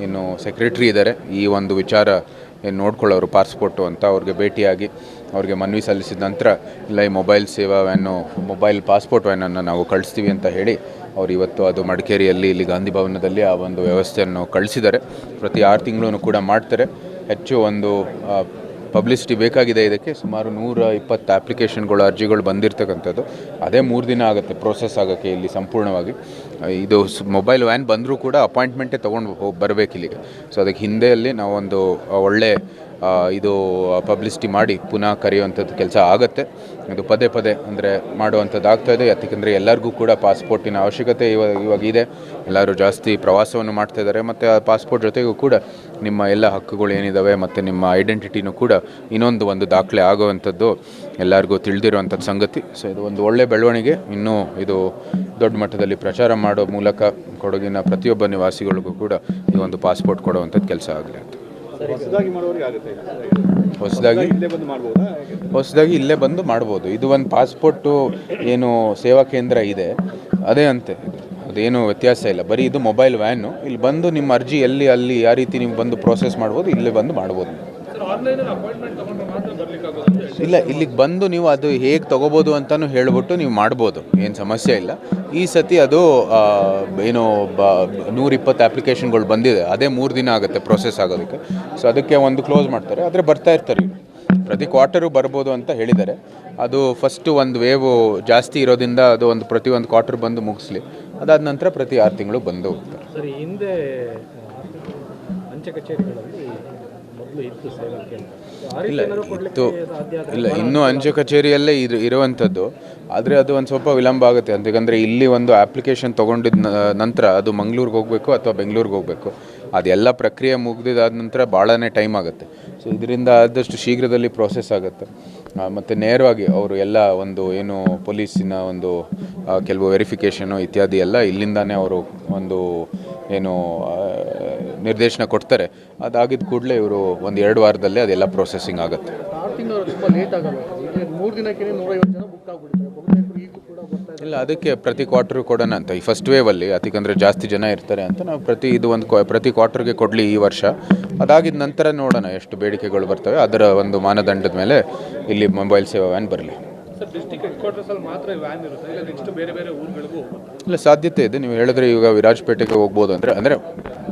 ಏನು ಸೆಕ್ರೆಟ್ರಿ ಇದ್ದಾರೆ ಈ ಒಂದು ವಿಚಾರ ಏನು ನೋಡ್ಕೊಳ್ಳೋರು ಪಾಸ್ಪೋರ್ಟು ಅಂತ ಅವ್ರಿಗೆ ಭೇಟಿಯಾಗಿ ಅವ್ರಿಗೆ ಮನವಿ ಸಲ್ಲಿಸಿದ ನಂತರ ಇಲ್ಲ ಈ ಮೊಬೈಲ್ ಸೇವಾ ವ್ಯಾನು ಮೊಬೈಲ್ ಪಾಸ್ಪೋರ್ಟ್ ವ್ಯಾನನ್ನು ನಾವು ಕಳಿಸ್ತೀವಿ ಅಂತ ಹೇಳಿ ಅವರು ಇವತ್ತು ಅದು ಮಡಿಕೇರಿಯಲ್ಲಿ ಇಲ್ಲಿ ಗಾಂಧಿ ಭವನದಲ್ಲಿ ಆ ಒಂದು ವ್ಯವಸ್ಥೆಯನ್ನು ಕಳಿಸಿದ್ದಾರೆ. ಪ್ರತಿ 6 ತಿಂಗಳೂ ಕೂಡ ಮಾಡ್ತಾರೆ. ಹೆಚ್ಚು ಒಂದು ಪಬ್ಲಿಸಿಟಿ ಬೇಕಾಗಿದೆ. ಇದಕ್ಕೆ ಸುಮಾರು 120 ಅಪ್ಲಿಕೇಶನ್ಗಳು ಅರ್ಜಿಗಳು ಬಂದಿರತಕ್ಕಂಥದ್ದು. ಅದೇ 3 ದಿನ ಆಗುತ್ತೆ ಪ್ರೋಸೆಸ್ ಆಗೋಕ್ಕೆ ಇಲ್ಲಿ ಸಂಪೂರ್ಣವಾಗಿ. ಇದು ಮೊಬೈಲ್ ವ್ಯಾನ್ ಬಂದರೂ ಕೂಡ ಅಪಾಯಿಂಟ್ಮೆಂಟೇ ತೊಗೊಂಡು ಬರಬೇಕು ಇಲ್ಲಿಗೆ. ಸೊ ಅದಕ್ಕೆ ಹಿಂದೆಯಲ್ಲಿ ನಾವೊಂದು ಒಳ್ಳೆ ಇದು ಪಬ್ಲಿಸಿಟಿ ಮಾಡಿ ಪುನಃ ಕರೆಯುವಂಥದ್ದು ಕೆಲಸ ಆಗುತ್ತೆ. ಇದು ಪದೇ ಪದೇ ಅಂದರೆ ಮಾಡುವಂಥದ್ದು ಆಗ್ತಾಯಿದೆ. ಯಾಕೆಂದರೆ ಎಲ್ಲರಿಗೂ ಕೂಡ ಪಾಸ್ಪೋರ್ಟಿನ ಅವಶ್ಯಕತೆ ಇವಾಗ ಇದೆ. ಎಲ್ಲರೂ ಜಾಸ್ತಿ ಪ್ರವಾಸವನ್ನು ಮಾಡ್ತಾ ಇದ್ದಾರೆ. ಮತ್ತು ಆ ಪಾಸ್ಪೋರ್ಟ್ ಜೊತೆಗೂ ಕೂಡ ನಿಮ್ಮ ಎಲ್ಲ ಹಕ್ಕುಗಳು ಏನಿದ್ದಾವೆ ಮತ್ತು ನಿಮ್ಮ ಐಡೆಂಟಿಟಿನೂ ಕೂಡ ಒಂದು ದಾಖಲೆ ಆಗುವಂಥದ್ದು ಎಲ್ಲರಿಗೂ ತಿಳಿದಿರುವಂಥದ್ದು ಸಂಗತಿ. ಸೊ ಇದು ಒಂದು ಒಳ್ಳೆಯ ಬೆಳವಣಿಗೆ. ಇನ್ನೂ ಇದು ದೊಡ್ಡ ಮಟ್ಟದಲ್ಲಿ ಪ್ರಚಾರ ಮಾಡೋ ಮೂಲಕ ಕೊಡಗಿನ ಪ್ರತಿಯೊಬ್ಬ ನಿವಾಸಿಗಳಿಗೂ ಕೂಡ ಈ ಒಂದು ಪಾಸ್ಪೋರ್ಟ್ ಕೊಡುವಂಥದ್ದು ಕೆಲಸ ಆಗಲಿ ಅಂತ. ಹೊಸದಾಗಿ ಇಲ್ಲೇ ಬಂದು ಮಾಡ್ಬೋದು. ಇದು ಒಂದು ಪಾಸ್ಪೋರ್ಟು ಏನು ಸೇವಾ ಕೇಂದ್ರ ಇದೆ ಅದೇ ಅಂತೆ, ಅದೇನು ವ್ಯತ್ಯಾಸ ಇಲ್ಲ. ಬರೀ ಇದು ಮೊಬೈಲ್ ವ್ಯಾನು. ಇಲ್ಲಿ ಬಂದು ನಿಮ್ಮ ಅರ್ಜಿ ಅಲ್ಲಿ ಯಾವ ರೀತಿ ನೀವು ಬಂದು ಪ್ರೋಸೆಸ್ ಮಾಡ್ಬೋದು, ಇಲ್ಲೇ ಬಂದು ಮಾಡ್ಬೋದು. ಇಲ್ಲ, ಇಲ್ಲಿಗೆ ಬಂದು ನೀವು ಅದು ಹೇಗೆ ತೊಗೋಬೋದು ಅಂತಲೂ ಹೇಳ್ಬಿಟ್ಟು ನೀವು ಮಾಡ್ಬೋದು, ಏನು ಸಮಸ್ಯೆ ಇಲ್ಲ. ಈ ಸತಿ ಅದು ಏನು 120 ಅಪ್ಲಿಕೇಶನ್ಗಳು ಬಂದಿದೆ. ಅದೇ 3 ದಿನ ಆಗುತ್ತೆ ಪ್ರೋಸೆಸ್ ಆಗೋದಕ್ಕೆ. ಸೊ ಅದಕ್ಕೆ ಒಂದು ಕ್ಲೋಸ್ ಮಾಡ್ತಾರೆ, ಆದರೆ ಬರ್ತಾ ಇರ್ತಾರೆ. ಪ್ರತಿ ಕ್ವಾರ್ಟರು ಬರ್ಬೋದು ಅಂತ ಹೇಳಿದ್ದಾರೆ. ಅದು ಫಸ್ಟು ಒಂದು ವೇವು ಜಾಸ್ತಿ ಇರೋದ್ರಿಂದ ಅದು ಪ್ರತಿ ಒಂದು ಕ್ವಾರ್ಟರ್ ಬಂದು ಮುಗಿಸ್ಲಿ. ಅದಾದ ನಂತರ ಪ್ರತಿ 6 ತಿಂಗಳು ಬಂದು ಹೋಗ್ತಾರೆ. ಸರಿ, ಹಿಂದೆ ಅಂಚೆ ಕಚೇರಿಗಳಲ್ಲಿ ಮೊದಲು ಇತ್ತು ಸೇವಾ ಕೇಂದ್ರ. ಇಲ್ಲ, ಇನ್ನೂ ಅಂಚೆ ಕಚೇರಿಯಲ್ಲೇ ಇರುವಂಥದ್ದು. ಆದರೆ ಅದು ಒಂದು ಸ್ವಲ್ಪ ವಿಳಂಬ ಆಗುತ್ತೆ. ಯಾಕಂದರೆ ಇಲ್ಲಿ ಒಂದು ಅಪ್ಲಿಕೇಶನ್ ತೊಗೊಂಡಿದ್ದ ನಂತರ ಅದು ಮಂಗಳೂರಿಗೆ ಹೋಗಬೇಕು ಅಥವಾ ಬೆಂಗಳೂರಿಗೆ ಹೋಗಬೇಕು. ಅದೆಲ್ಲ ಪ್ರಕ್ರಿಯೆ ಮುಗಿದಿದ್ದಾದ ನಂತರ ಭಾಳನೇ ಟೈಮ್ ಆಗುತ್ತೆ. ಸೊ ಇದರಿಂದ ಆದಷ್ಟು ಶೀಘ್ರದಲ್ಲಿ ಪ್ರೋಸೆಸ್ ಆಗುತ್ತೆ. ಮತ್ತು ನೇರವಾಗಿ ಅವರು ಎಲ್ಲ ಏನು ಪೊಲೀಸಿನ ಕೆಲವು ವೆರಿಫಿಕೇಷನು ಇತ್ಯಾದಿ ಎಲ್ಲ ಇಲ್ಲಿಂದಾನೇ ಅವರು ಏನು ನಿರ್ದೇಶನ ಕೊಡ್ತಾರೆ. ಅದಾಗಿದ್ದ ಕೂಡಲೇ ಇವರು 1-2 ವಾರದಲ್ಲೇ ಅದೆಲ್ಲ ಪ್ರೊಸೆಸಿಂಗ್ ಆಗುತ್ತೆ. 6 ತಿಂಗಳು ತುಂಬ ಲೇಟ್ ಆಗಲ್ಲ. 3 ದಿನಕ್ಕೆ 150 ಜನ ಬುಕ್ ಆಗಿಬಿಡ್ತಾರೆ. ಇಲ್ಲ, ಅದಕ್ಕೆ ಪ್ರತಿ ಕ್ವಾರ್ಟರ್ ಕೊಡೋಣ ಅಂತ ಈ ಫಸ್ಟ್ ವೇವಲ್ಲಿ. ಯಾಕಂದರೆ ಜಾಸ್ತಿ ಜನ ಇರ್ತಾರೆ ಅಂತ ನಾವು ಪ್ರತಿ ಕ್ವಾರ್ಟರ್ಗೆ ಕೊಡಲಿ ಈ ವರ್ಷ. ಅದಾಗಿದ್ದ ನಂತರ ನೋಡೋಣ ಎಷ್ಟು ಬೇಡಿಕೆಗಳು ಬರ್ತವೆ. ಅದರ ಒಂದು ಮಾನದಂಡದ ಮೇಲೆ ಇಲ್ಲಿ ಮೊಬೈಲ್ ಸೇವಾ ವ್ಯಾನ್ ಬರಲಿ. ಡಿಸ್ಟ್ರಿಕ್ಟ್ ಹೆಡ್ ಕ್ವಾರ್ಟರ್ಸಲ್ಲಿ ಮಾತ್ರ ವ್ಯಾನ್ ಇರುತ್ತೆ, ಇಲ್ಲ ನೆಕ್ಸ್ಟ್ ಬೇರೆ ಬೇರೆ ಊರುಗಳಿಗೂ? ಇಲ್ಲ, ಸಾಧ್ಯತೆ ಇದೆ. ನೀವು ಹೇಳಿದ್ರೆ ಈಗ ವಿರಾಜಪೇಟೆಗೆ ಹೋಗ್ಬೋದು ಅಂದರೆ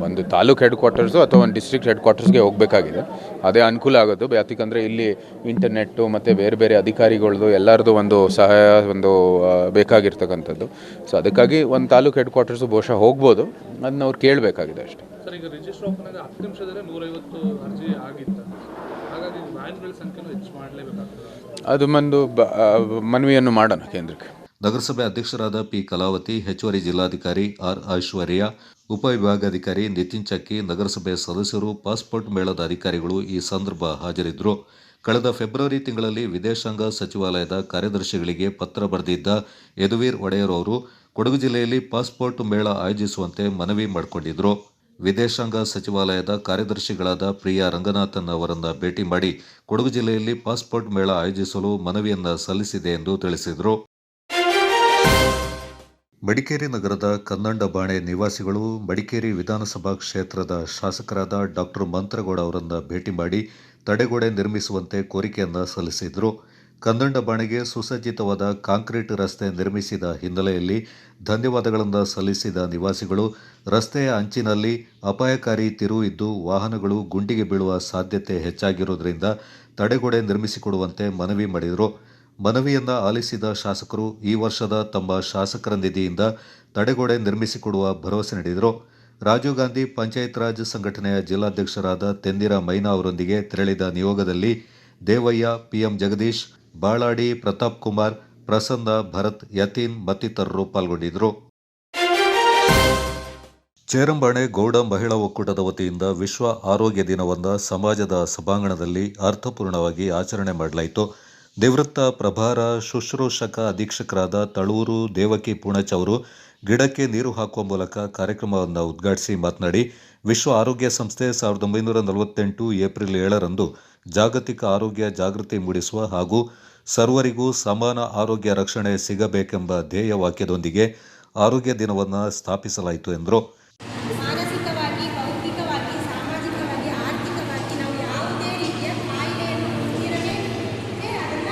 ಒಂದು ತಾಲೂಕು ಹೆಡ್ ಕ್ವಾರ್ಟರ್ಸು ಅಥವಾ ಒಂದು ಡಿಸ್ಟ್ರಿಕ್ಟ್ ಹೆಡ್ ಕ್ವಾರ್ಟರ್ಸ್ಗೆ ಹೋಗಬೇಕಾಗಿದೆ. ಅದೇ ಅನುಕೂಲ ಆಗೋದು. ಯಾಕಂದರೆ ಇಲ್ಲಿ ಇಂಟರ್ನೆಟ್ಟು ಮತ್ತು ಬೇರೆ ಬೇರೆ ಅಧಿಕಾರಿಗಳದ್ದು ಎಲ್ಲರದ್ದು ಸಹಾಯ ಬೇಕಾಗಿರ್ತಕ್ಕಂಥದ್ದು. ಸೊ ಅದಕ್ಕಾಗಿ ಒಂದು ತಾಲೂಕು ಹೆಡ್ ಕ್ವಾರ್ಟರ್ಸು ಬಹುಶಃ ಹೋಗ್ಬೋದು. ಅದನ್ನ ಅವ್ರು ಕೇಳಬೇಕಾಗಿದೆ ಅಷ್ಟೇ. ಸರ್, ಈಗ ರಿಜಿಸ್ಟರ್ ಓಪನ್ ಆಗಿ 10 ನಿಮಿಷದಲ್ಲೇ 150 ಅರ್ಜಿ ಆಗಿತ್ತು. ಹಾಗಾಗಿ ವ್ಯಾನ್ಗಳ ಸಂಖ್ಯೆನೂ ಹೆಚ್ಚು ಮಾಡಲೇಬೇಕಾಗ್ತದೆ. ಅದು ಮನವಿಯನ್ನು ಮಾಡೋಣ ಕೇಂದ್ರಕ್ಕೆ. ನಗರಸಭೆ ಅಧ್ಯಕ್ಷರಾದ ಪಿ ಕಲಾವತಿ, ಹೆಚ್ಚುವರಿ ಜಿಲ್ಲಾಧಿಕಾರಿ ಆರ್ ಐಶ್ವರ್ಯ, ಉಪವಿಭಾಗಾಧಿಕಾರಿ ನಿತಿನ್ ಚಕ್ಕಿ, ನಗರಸಭೆ ಸದಸ್ಯರು, ಪಾಸ್ಪೋರ್ಟ್ ಮೇಳದ ಅಧಿಕಾರಿಗಳು ಈ ಸಂದರ್ಭ ಹಾಜರಿದ್ದರು. ಕಳೆದ ಫೆಬ್ರವರಿ ತಿಂಗಳಲ್ಲಿ ವಿದೇಶಾಂಗ ಸಚಿವಾಲಯದ ಕಾರ್ಯದರ್ಶಿಗಳಿಗೆ ಪತ್ರ ಬರೆದಿದ್ದ ಯದುವೀರ್ ಒಡೆಯರ್ ಅವರು ಕೊಡಗು ಜಿಲ್ಲೆಯಲ್ಲಿ ಪಾಸ್ಪೋರ್ಟ್ ಮೇಳ ಆಯೋಜಿಸುವಂತೆ ಮನವಿ ಮಾಡಿಕೊಂಡಿದ್ದರು. ವಿದೇಶಾಂಗ ಸಚಿವಾಲಯದ ಕಾರ್ಯದರ್ಶಿಗಳಾದ ಪ್ರಿಯಾ ರಂಗನಾಥನ್ ಅವರನ್ನು ಭೇಟಿ ಮಾಡಿ ಕೊಡಗು ಜಿಲ್ಲೆಯಲ್ಲಿ ಪಾಸ್ಪೋರ್ಟ್ ಮೇಳ ಆಯೋಜಿಸಲು ಮನವಿಯನ್ನು ಸಲ್ಲಿಸಿದೆ ಎಂದು ತಿಳಿಸಿದರು. ಮಡಿಕೇರಿ ನಗರದ ಕನ್ನಂಡಬಾಣೆ ನಿವಾಸಿಗಳು ಮಡಿಕೇರಿ ವಿಧಾನಸಭಾ ಕ್ಷೇತ್ರದ ಶಾಸಕರಾದ ಡಾಕ್ಟರ್ ಮಂತ್ರಗೌಡ ಅವರನ್ನು ಭೇಟಿ ಮಾಡಿ ತಡೆಗೋಡೆ ನಿರ್ಮಿಸುವಂತೆ ಕೋರಿಕೆಯನ್ನು ಸಲ್ಲಿಸಿದರು. ಕನ್ನಂಡಬಾಣೆಗೆ ಸುಸಜ್ಜಿತವಾದ ಕಾಂಕ್ರೀಟ್ ರಸ್ತೆ ನಿರ್ಮಿಸಿದ ಹಿನ್ನೆಲೆಯಲ್ಲಿ ಧನ್ಯವಾದಗಳನ್ನು ಸಲ್ಲಿಸಿದ ನಿವಾಸಿಗಳು ರಸ್ತೆಯ ಅಂಚಿನಲ್ಲಿ ಅಪಾಯಕಾರಿ ತಿರುವು ಇದ್ದು ವಾಹನಗಳು ಗುಂಡಿಗೆ ಬೀಳುವ ಸಾಧ್ಯತೆ ಹೆಚ್ಚಾಗಿರುವುದರಿಂದ ತಡೆಗೋಡೆ ನಿರ್ಮಿಸಿಕೊಡುವಂತೆ ಮನವಿ ಮಾಡಿದರು. ಮನವಿಯನ್ನು ಆಲಿಸಿದ ಶಾಸಕರು ಈ ವರ್ಷದ ತಮ್ಮ ಶಾಸಕರ ನಿಧಿಯಿಂದ ತಡೆಗೋಡೆ ನಿರ್ಮಿಸಿಕೊಡುವ ಭರವಸೆ ನೀಡಿದರು. ರಾಜೀವ್ ಗಾಂಧಿ ಪಂಚಾಯತ್ ರಾಜ್ ಸಂಘಟನೆಯ ಜಿಲ್ಲಾಧ್ಯಕ್ಷರಾದ ತೆಂದಿರ ಮೈನಾ ಅವರೊಂದಿಗೆ ತೆರಳಿದ ನಿಯೋಗದಲ್ಲಿ ದೇವಯ್ಯ, ಪಿಎಂ ಜಗದೀಶ್, ಬಾಳಾಡಿ ಪ್ರತಾಪ್ ಕುಮಾರ್, ಪ್ರಸನ್ನ, ಭರತ್, ಯತೀನ್ ಮತ್ತಿತರರು ಪಾಲ್ಗೊಂಡಿದ್ದರು. ಚೇರಂಬಾಣೆ ಗೌಡ ಮಹಿಳಾ ಒಕ್ಕೂಟದ ವತಿಯಿಂದ ವಿಶ್ವ ಆರೋಗ್ಯ ದಿನವನ್ನು ಸಮಾಜದ ಸಭಾಂಗಣದಲ್ಲಿ ಅರ್ಥಪೂರ್ಣವಾಗಿ ಆಚರಣೆ ಮಾಡಲಾಯಿತು. ನಿವೃತ್ತ ಪ್ರಭಾರ ಶುಶ್ರೂಷಕ ಅಧೀಕ್ಷಕರಾದ ತಳೂರು ದೇವಕಿ ಪೂಣಚ್ ಅವರು ಗಿಡಕ್ಕೆ ನೀರು ಹಾಕುವ ಮೂಲಕ ಕಾರ್ಯಕ್ರಮವನ್ನು ಉದ್ಘಾಟಿಸಿ ಮಾತನಾಡಿ, ವಿಶ್ವ ಆರೋಗ್ಯ ಸಂಸ್ಥೆ 1948 ಏಪ್ರಿಲ್ 7ರಂದು ಜಾಗತಿಕ ಆರೋಗ್ಯ ಜಾಗೃತಿ ಮೂಡಿಸುವ ಹಾಗೂ ಸರ್ವರಿಗೂ ಸಮಾನ ಆರೋಗ್ಯ ರಕ್ಷಣೆ ಸಿಗಬೇಕೆಂಬ ಧ್ಯೇಯ ವಾಕ್ಯದೊಂದಿಗೆ ಆರೋಗ್ಯ ದಿನವನ್ನು ಸ್ಥಾಪಿಸಲಾಯಿತು ಎಂದರು. ಮಾನಸಿಕವಾಗಿ, ಭೌತಿಕವಾಗಿ, ಸಾಮಾಜಿಕವಾಗಿ, ಆರ್ಥಿಕವಾಗಿ ನಾವು ಯಾವುದೇ ರೀತಿಯ ಕಾಯಿಲೆಯನ್ನು ಹೊಂದಿರದೇ ಅದನ್ನು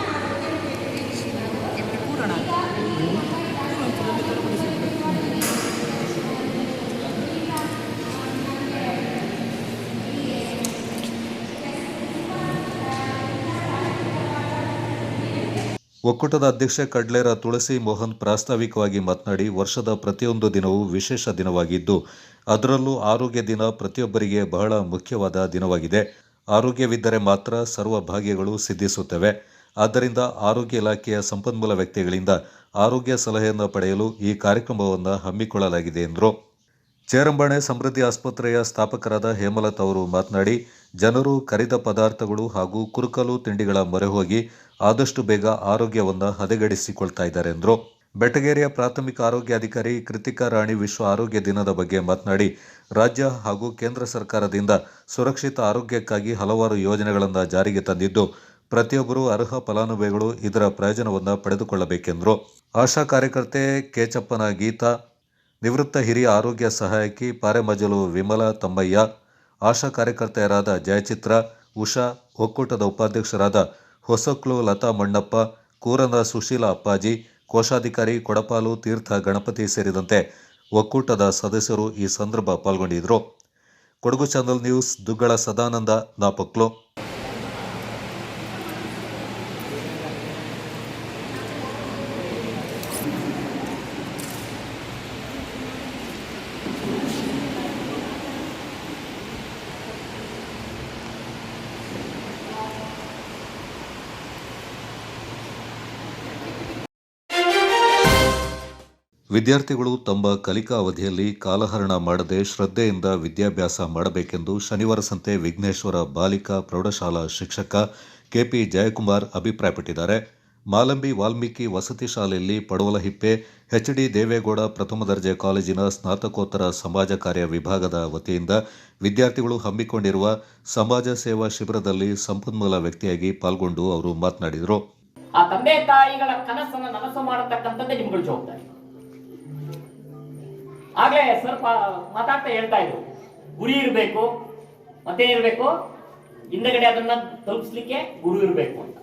ಒಕ್ಕೂಟದ ಅಧ್ಯಕ್ಷೆ ಕಡ್ಲೇರ ತುಳಸಿ ಮೋಹನ್ ಪ್ರಾಸ್ತಾವಿಕವಾಗಿ ಮಾತನಾಡಿ, ವರ್ಷದ ಪ್ರತಿಯೊಂದು ದಿನವೂ ವಿಶೇಷ ದಿನವಾಗಿದ್ದು ಅದರಲ್ಲೂ ಆರೋಗ್ಯ ದಿನ ಪ್ರತಿಯೊಬ್ಬರಿಗೆ ಬಹಳ ಮುಖ್ಯವಾದ ದಿನವಾಗಿದೆ. ಆರೋಗ್ಯವಿದ್ದರೆ ಮಾತ್ರ ಸರ್ವ ಭಾಗ್ಯಗಳು ಸಿದ್ಧಿಸುತ್ತವೆ. ಆದ್ದರಿಂದ ಆರೋಗ್ಯ ಇಲಾಖೆಯ ಸಂಪನ್ಮೂಲ ವ್ಯಕ್ತಿಗಳಿಂದ ಆರೋಗ್ಯ ಸಲಹೆಯನ್ನು ಪಡೆಯಲು ಈ ಕಾರ್ಯಕ್ರಮವನ್ನು ಹಮ್ಮಿಕೊಳ್ಳಲಾಗಿದೆ ಎಂದರು. ಚೇರಂಬಾಣೆ ಸಮೃದ್ಧಿ ಆಸ್ಪತ್ರೆಯ ಸ್ಥಾಪಕರಾದ ಹೇಮಲತ್ ಅವರು ಮಾತನಾಡಿ, ಜನರು ಕರಿದ ಪದಾರ್ಥಗಳು ಹಾಗೂ ಕುರುಕಲು ತಿಂಡಿಗಳ ಮೊರೆ ಹೋಗಿ ಆದಷ್ಟು ಬೇಗ ಆರೋಗ್ಯವನ್ನು ಹದಗೆಡಿಸಿಕೊಳ್ತಾ ಇದ್ದಾರೆ ಎಂದರು. ಬೆಟಗೇರಿಯ ಪ್ರಾಥಮಿಕ ಆರೋಗ್ಯಾಧಿಕಾರಿ ಕೃತಿಕಾ ರಾಣಿ ವಿಶ್ವ ಆರೋಗ್ಯ ದಿನದ ಬಗ್ಗೆ ಮಾತನಾಡಿ, ರಾಜ್ಯ ಹಾಗೂ ಕೇಂದ್ರ ಸರ್ಕಾರದಿಂದ ಸುರಕ್ಷಿತ ಆರೋಗ್ಯಕ್ಕಾಗಿ ಹಲವಾರು ಯೋಜನೆಗಳನ್ನು ಜಾರಿಗೆ ತಂದಿದ್ದು, ಪ್ರತಿಯೊಬ್ಬರೂ ಅರ್ಹ ಫಲಾನುಭವಿಗಳು ಇದರ ಪ್ರಯೋಜನವನ್ನು ಪಡೆದುಕೊಳ್ಳಬೇಕೆಂದರು. ಆಶಾ ಕಾರ್ಯಕರ್ತೆ ಕೇಚಪ್ಪನ ಗೀತಾ, ನಿವೃತ್ತ ಹಿರಿಯ ಆರೋಗ್ಯ ಸಹಾಯಕಿ ಪಾರೆಮಜಲು ವಿಮಲಾ ತಮ್ಮಯ್ಯ, ಆಶಾ ಕಾರ್ಯಕರ್ತೆಯರಾದ ಜಯಚಿತ್ರ, ಉಷಾ, ಒಕ್ಕೂಟದ ಉಪಾಧ್ಯಕ್ಷರಾದ ಹೊಸಕ್ಲು ಲತಾ ಮಣ್ಣಪ್ಪ, ಕೂರನ ಸುಶೀಲಾ ಅಪ್ಪಾಜಿ, ಕೋಶಾಧಿಕಾರಿ ಕೊಡಪಾಲು ತೀರ್ಥ ಗಣಪತಿ ಸೇರಿದಂತೆ ಒಕ್ಕೂಟದ ಸದಸ್ಯರು ಈ ಸಂದರ್ಭ ಪಾಲ್ಗೊಂಡಿದ್ದರು. Kodagu channel news, Duggala Sadananda, Napoklu. ವಿದ್ಯಾರ್ಥಿಗಳು ತಮ್ಮ ಕಲಿಕಾ ಅವಧಿಯಲ್ಲಿ ಕಾಲಹರಣ ಮಾಡದೆ ಶ್ರದ್ಧೆಯಿಂದ ವಿದ್ಯಾಭ್ಯಾಸ ಮಾಡಬೇಕೆಂದು ಶನಿವಾರ ಸಂತೆ ವಿಘ್ನೇಶ್ವರ ಬಾಲಿಕಾ ಪ್ರೌಢಶಾಲಾ ಶಿಕ್ಷಕ ಕೆಪಿ ಜಯಕುಮಾರ್ ಅಭಿಪ್ರಾಯಪಟ್ಟಿದ್ದಾರೆ. ಮಾಲಂಬಿ ವಾಲ್ಮೀಕಿ ವಸತಿ ಶಾಲೆಯಲ್ಲಿ ಪಡವಲಹಿಪ್ಪೆ ಎಚ್ಡಿ ದೇವೇಗೌಡ ಪ್ರಥಮ ದರ್ಜೆ ಕಾಲೇಜಿನ ಸ್ನಾತಕೋತ್ತರ ಸಮಾಜ ಕಾರ್ಯ ವಿಭಾಗದ ವತಿಯಿಂದ ವಿದ್ಯಾರ್ಥಿಗಳು ಹಮ್ಮಿಕೊಂಡಿರುವ ಸಮಾಜ ಸೇವಾ ಶಿಬಿರದಲ್ಲಿ ಸಂಪನ್ಮೂಲ ವ್ಯಕ್ತಿಯಾಗಿ ಪಾಲ್ಗೊಂಡು ಅವರು ಮಾತನಾಡಿದರು. ಆ ತಂದೆ ತಾಯಿಗಳ ಕನಸನ್ನು ನನಸು ಮಾಡತಕ್ಕಂಥದ್ದೇ ನಿಮ್ಗಳ ಜವಾಬ್ದಾರಿ. ಆಗ್ಲೇ ಸ್ವಲ್ಪ ಮಾತಾಡ್ತಾ ಹೇಳ್ತಾ ಇದ್ರು, ಗುರಿ ಇರಬೇಕು, ಮತ್ತೇನಿರ್ಬೇಕು, ಹಿಂದಗಡೆ ಅದನ್ನ ತಲುಪಿಸ್ಲಿಕ್ಕೆ ಗುರು ಇರಬೇಕು ಅಂತ.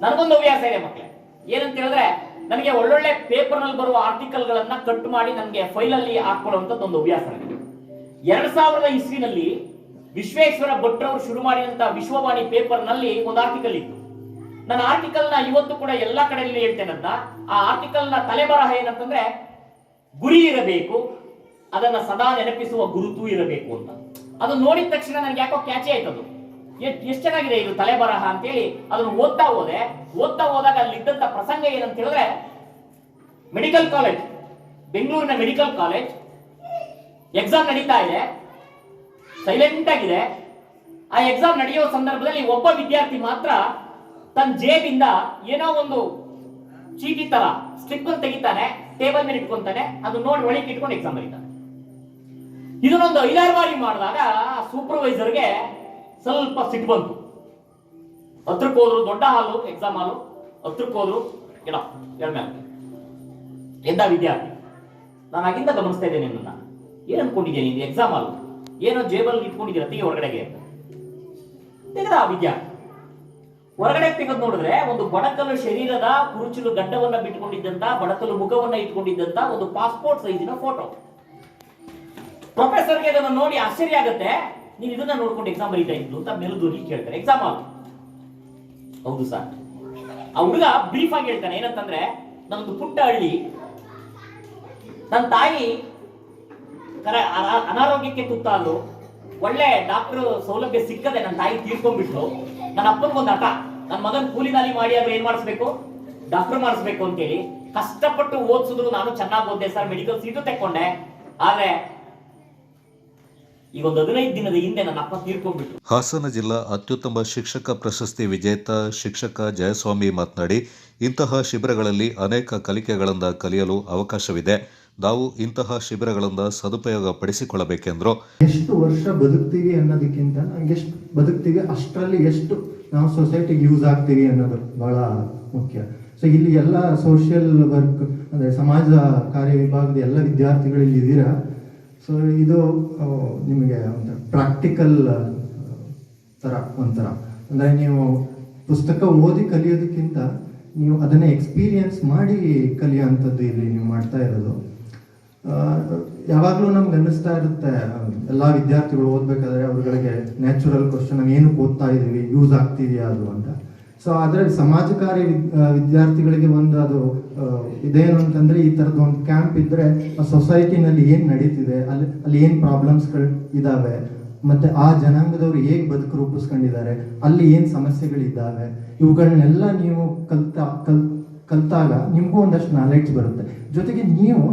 ನನಗೊಂದು ಹವ್ಯಾಸ ಇದೆ ಮಕ್ಕಳೇ, ಏನಂತ ಹೇಳಿದ್ರೆ ನನಗೆ ಒಳ್ಳೊಳ್ಳೆ ಪೇಪರ್ ನಲ್ಲಿ ಬರುವ ಆರ್ಟಿಕಲ್ಗಳನ್ನ ಕಟ್ ಮಾಡಿ ನನಗೆ ಫೈಲಲ್ಲಿ ಹಾಕೊಳ್ಳುವಂಥದ್ದು ಒಂದು ಹವ್ಯಾಸ ನನಗೆ. 2000 ಇಸ್ವಿನಲ್ಲಿ ವಿಶ್ವೇಶ್ವರ ಭಟ್ರವರು ಶುರು ಮಾಡಿದಂತ ವಿಶ್ವವಾಣಿ ಪೇಪರ್ ನಲ್ಲಿ ಒಂದು ಆರ್ಟಿಕಲ್ ಇತ್ತು. ನನ್ನ ಆರ್ಟಿಕಲ್ ನ ಇವತ್ತು ಕೂಡ ಎಲ್ಲಾ ಕಡೆಯಲ್ಲಿ ಹೇಳ್ತೇನಂತ. ಆ ಆರ್ಟಿಕಲ್ ನ ತಲೆಬರಹ ಏನಂತಂದ್ರೆ, ಗುರಿ ಇರಬೇಕು, ಅದನ್ನ ಸದಾ ನೆನಪಿಸುವ ಗುರುತು ಇರಬೇಕು ಅಂತ. ಅದು ನೋಡಿದ ತಕ್ಷಣ ನನಗೆ ಯಾಕೋ ಕ್ಯಾಚಿ ಆಯ್ತದು. ಎಷ್ಟು ಚೆನ್ನಾಗಿದೆ ಇದು ತಲೆಬರಹ ಅಂತೇಳಿ ಅದನ್ನು ಓದ್ತಾ ಹೋದಾಗ ಅಲ್ಲಿದ್ದಂತ ಪ್ರಸಂಗ ಏನಂತ ಹೇಳಿದ್ರೆ, ಮೆಡಿಕಲ್ ಕಾಲೇಜ್, ಬೆಂಗಳೂರಿನ ಮೆಡಿಕಲ್ ಕಾಲೇಜ್ ಎಕ್ಸಾಮ್ ನಡೀತಾ ಇದೆ, ಸೈಲೆಂಟ್ ಆಗಿದೆ. ಆ ಎಕ್ಸಾಮ್ ನಡೆಯೋ ಸಂದರ್ಭದಲ್ಲಿ ಒಬ್ಬ ವಿದ್ಯಾರ್ಥಿ ಮಾತ್ರ ತನ್ನ ಜೇಬಿಂದ ಏನೋ ಒಂದು ಚೀಟಿ ತರ ಸ್ಟ್ರಿಪ್ ಅನ್ನು ತೆಗಿತಾನೆ, ಟೇಬಲ್ ಮೇಲೆ ಇಟ್ಕೊಂತಾನೆ, ಅದು ನೋಡಿ ಒಳಗೆ ಇಟ್ಕೊಂಡು ಎಕ್ಸಾಮ್ ಬರೀತಾನೆ. ಇದನ್ನೊಂದು 5-6 ಬಾರಿ ಮಾಡಿದಾಗ ಸೂಪರ್ವೈಸರ್ಗೆ ಸ್ವಲ್ಪ ಸಿಟ್ಟು ಬಂತು. ಹತ್ರಕ್ಕೆ ಹೋದ್ರು, ದೊಡ್ಡ ಹಾಲು, ಎಕ್ಸಾಮ್ ಹಾಲು, ಹತ್ರಕ್ಕೆ ಹೋದ್ರು, ಎಂದ ವಿದ್ಯಾರ್ಥಿ, ನಾನು ಆಗಿಂದ ಗಮನಿಸ್ತಾ ಇದ್ದೇನೆ ನಿನ್ನ, ಏನ್ ಅನ್ಕೊಂಡಿದ್ದೇನೆ, ಇದು ಎಕ್ಸಾಮ್ ಹಾಲು ಏನೋ ಜೇಬಲ್ ಇಟ್ಕೊಂಡಿದ್ದೀರ, ತೆಗಿ ಹೊರಗಡೆಗೆ ತೆಗೆದ. ಆ ವಿದ್ಯಾರ್ಥಿ ಹೊರಗಡೆ ತೆಗೆದು ನೋಡಿದ್ರೆ ಒಂದು ಬಡಕಲು ಶರೀರದ ಕುರುಚಲು ಗಡ್ಡವನ್ನ ಬಿಟ್ಟುಕೊಂಡಿದ್ದಂತ, ಬಡಕಲು ಮುಖವನ್ನ ಇಟ್ಕೊಂಡಿದ್ದಂತ ಒಂದು ಪಾಸ್ಪೋರ್ಟ್ ಸೈಜಿನ ಫೋಟೋ. ಪ್ರೊಫೆಸರ್ಗೆ ಅದನ್ನು ನೋಡಿ ಆಶ್ಚರ್ಯ ಆಗುತ್ತೆ, ನೀವು ಇದನ್ನ ನೋಡ್ಕೊಂಡು ಎಕ್ಸಾಮ್ ಬರೀತಾ ಇದ್ದು ಅಂತ ಮೆಲುದೂರಿ ಕೇಳ್ತಾರೆ. ಎಕ್ಸಾಮ್ ಹಾಲ್, ಹೌದು ಸರ್. ಆ ಹುಡುಗ ಬ್ರೀಫ್ ಆಗಿ ಹೇಳ್ತಾನೆ, ಏನಂತಂದ್ರೆ, ನನ್ನೊಂದು ಪುಟ್ಟ ಹಳ್ಳಿ, ನನ್ನ ತಾಯಿ ಅನಾರೋಗ್ಯಕ್ಕೆ ತುತ್ತಾದ್ರು, ಒಳ್ಳೆ ಡಾಕ್ಟರ್ ಸೌಲಭ್ಯ ಸಿಕ್ಕದೆ ನನ್ನ ತಾಯಿ ತೀರ್ಕೊಂಡ್ಬಿಟ್ರು. ನನ್ನ ಅಪ್ಪನಿಗೊಂದು ಹಠ, ನನ್ನ ಮಗನ್ ಕೂಲಿ ನಾಲಿ ಮಾಡಿ ಆದ್ರೆ ಏನ್ ಮಾಡಿಸ್ಬೇಕು, ಡಾಕ್ಟರ್ ಮಾಡಿಸ್ಬೇಕು ಅಂತೇಳಿ ಕಷ್ಟಪಟ್ಟು ಓದಿಸಿದ್ರು. ನಾನು ಚೆನ್ನಾಗಿ ಓದ್ದೆ ಸರ್, ಮೆಡಿಕಲ್ ಸೀಟು ತೆಕ್ಕೊಂಡೆ. ಆದ್ರೆ ಈಗ ಒಂದು 15 ದಿನದ ಹಿಂದೆ ನನ್ನ ಅಪ್ಪ ತೀರ್ಕೊಂಡ್ಬಿಟ್ರು. ಹಾಸನ ಜಿಲ್ಲಾ ಅತ್ಯುತ್ತಮ ಶಿಕ್ಷಕ ಪ್ರಶಸ್ತಿ ವಿಜೇತ ಶಿಕ್ಷಕ ಜಯಸ್ವಾಮಿ ಮಾತನಾಡಿ, ಇಂತಹ ಶಿಬಿರಗಳಲ್ಲಿ ಅನೇಕ ಕಲಿಕೆಗಳನ್ನು ಕಲಿಯಲು ಅವಕಾಶವಿದೆ. ನಾವು ಇಂತಹ ಶಿಬಿರಗಳಿಂದ ಸದುಪಯೋಗ ಪಡಿಸಿಕೊಳ್ಳಬೇಕೆಂದರು. ಎಷ್ಟು ವರ್ಷ ಬದುಕ್ತೀವಿ ಅನ್ನೋದಕ್ಕಿಂತ ನಂಗೆ ಎಷ್ಟು ಬದುಕ್ತೀವಿ ಅಷ್ಟರಲ್ಲಿ ಎಷ್ಟು ನಾವು ಸೊಸೈಟಿಗೆ ಯೂಸ್ ಆಗ್ತೀವಿ ಅನ್ನೋದು ಬಹಳ ಮುಖ್ಯ. ಸೊ ಇಲ್ಲಿ ಎಲ್ಲ ಸೋಷಿಯಲ್ ವರ್ಕ್ ಅಂದರೆ ಸಮಾಜ ಕಾರ್ಯ ವಿಭಾಗದ ಎಲ್ಲ ವಿದ್ಯಾರ್ಥಿಗಳು ಇಲ್ಲಿ ಇದ್ದೀರಾ. ಸೊ ಇದು ನಿಮಗೆ ಒಂದು ಪ್ರಾಕ್ಟಿಕಲ್ ಥರ ಒಂಥರ, ಅಂದರೆ ನೀವು ಪುಸ್ತಕ ಓದಿ ಕಲಿಯೋದಕ್ಕಿಂತ ನೀವು ಅದನ್ನೇ ಎಕ್ಸ್ಪೀರಿಯನ್ಸ್ ಮಾಡಿ ಕಲಿಯೋಂಥದ್ದು ಇಲ್ಲಿ ನೀವು ಮಾಡ್ತಾ ಇರೋದು. ಯಾವಾಗಲೂ ನಮ್ಗೆ ಅನ್ನಿಸ್ತಾ ಇರುತ್ತೆ, ಎಲ್ಲ ವಿದ್ಯಾರ್ಥಿಗಳು ಓದಬೇಕಾದ್ರೆ ಅವ್ರಗಳಿಗೆ ನ್ಯಾಚುರಲ್ ಕ್ವಶನ್, ನಾವು ಏನಕ್ಕೆ ಓದ್ತಾ ಇದ್ದೀವಿ, ಯೂಸ್ ಆಗ್ತಿದೆಯಾ ಅದು ಅಂತ. ಸೊ ಆದರೆ ಸಮಾಜ ಕಾರ್ಯ ವಿದ್ಯಾರ್ಥಿಗಳಿಗೆ ಒಂದು ಅದು ಇದೇನು ಅಂತಂದರೆ, ಈ ಥರದ್ದು ಒಂದು ಕ್ಯಾಂಪ್ ಇದ್ದರೆ ಆ ಸೊಸೈಟಿನಲ್ಲಿ ಏನು ನಡೀತಿದೆ, ಅಲ್ಲಿ ಏನು ಪ್ರಾಬ್ಲಮ್ಸ್ಗಳು ಇದ್ದಾವೆ ಮತ್ತು ಆ ಜನಾಂಗದವರು ಹೇಗೆ ಬದುಕು ರೂಪಿಸ್ಕೊಂಡಿದ್ದಾರೆ, ಅಲ್ಲಿ ಏನು ಸಮಸ್ಯೆಗಳಿದ್ದಾವೆ, ಇವುಗಳನ್ನೆಲ್ಲ ನೀವು ಕಲ್ತಾಗ ನಿಮಗೂ ಒಂದಷ್ಟು ನಾಲೆಡ್ಜ್ ಬರುತ್ತೆ. ಜೊತೆಗೆ ನೀವು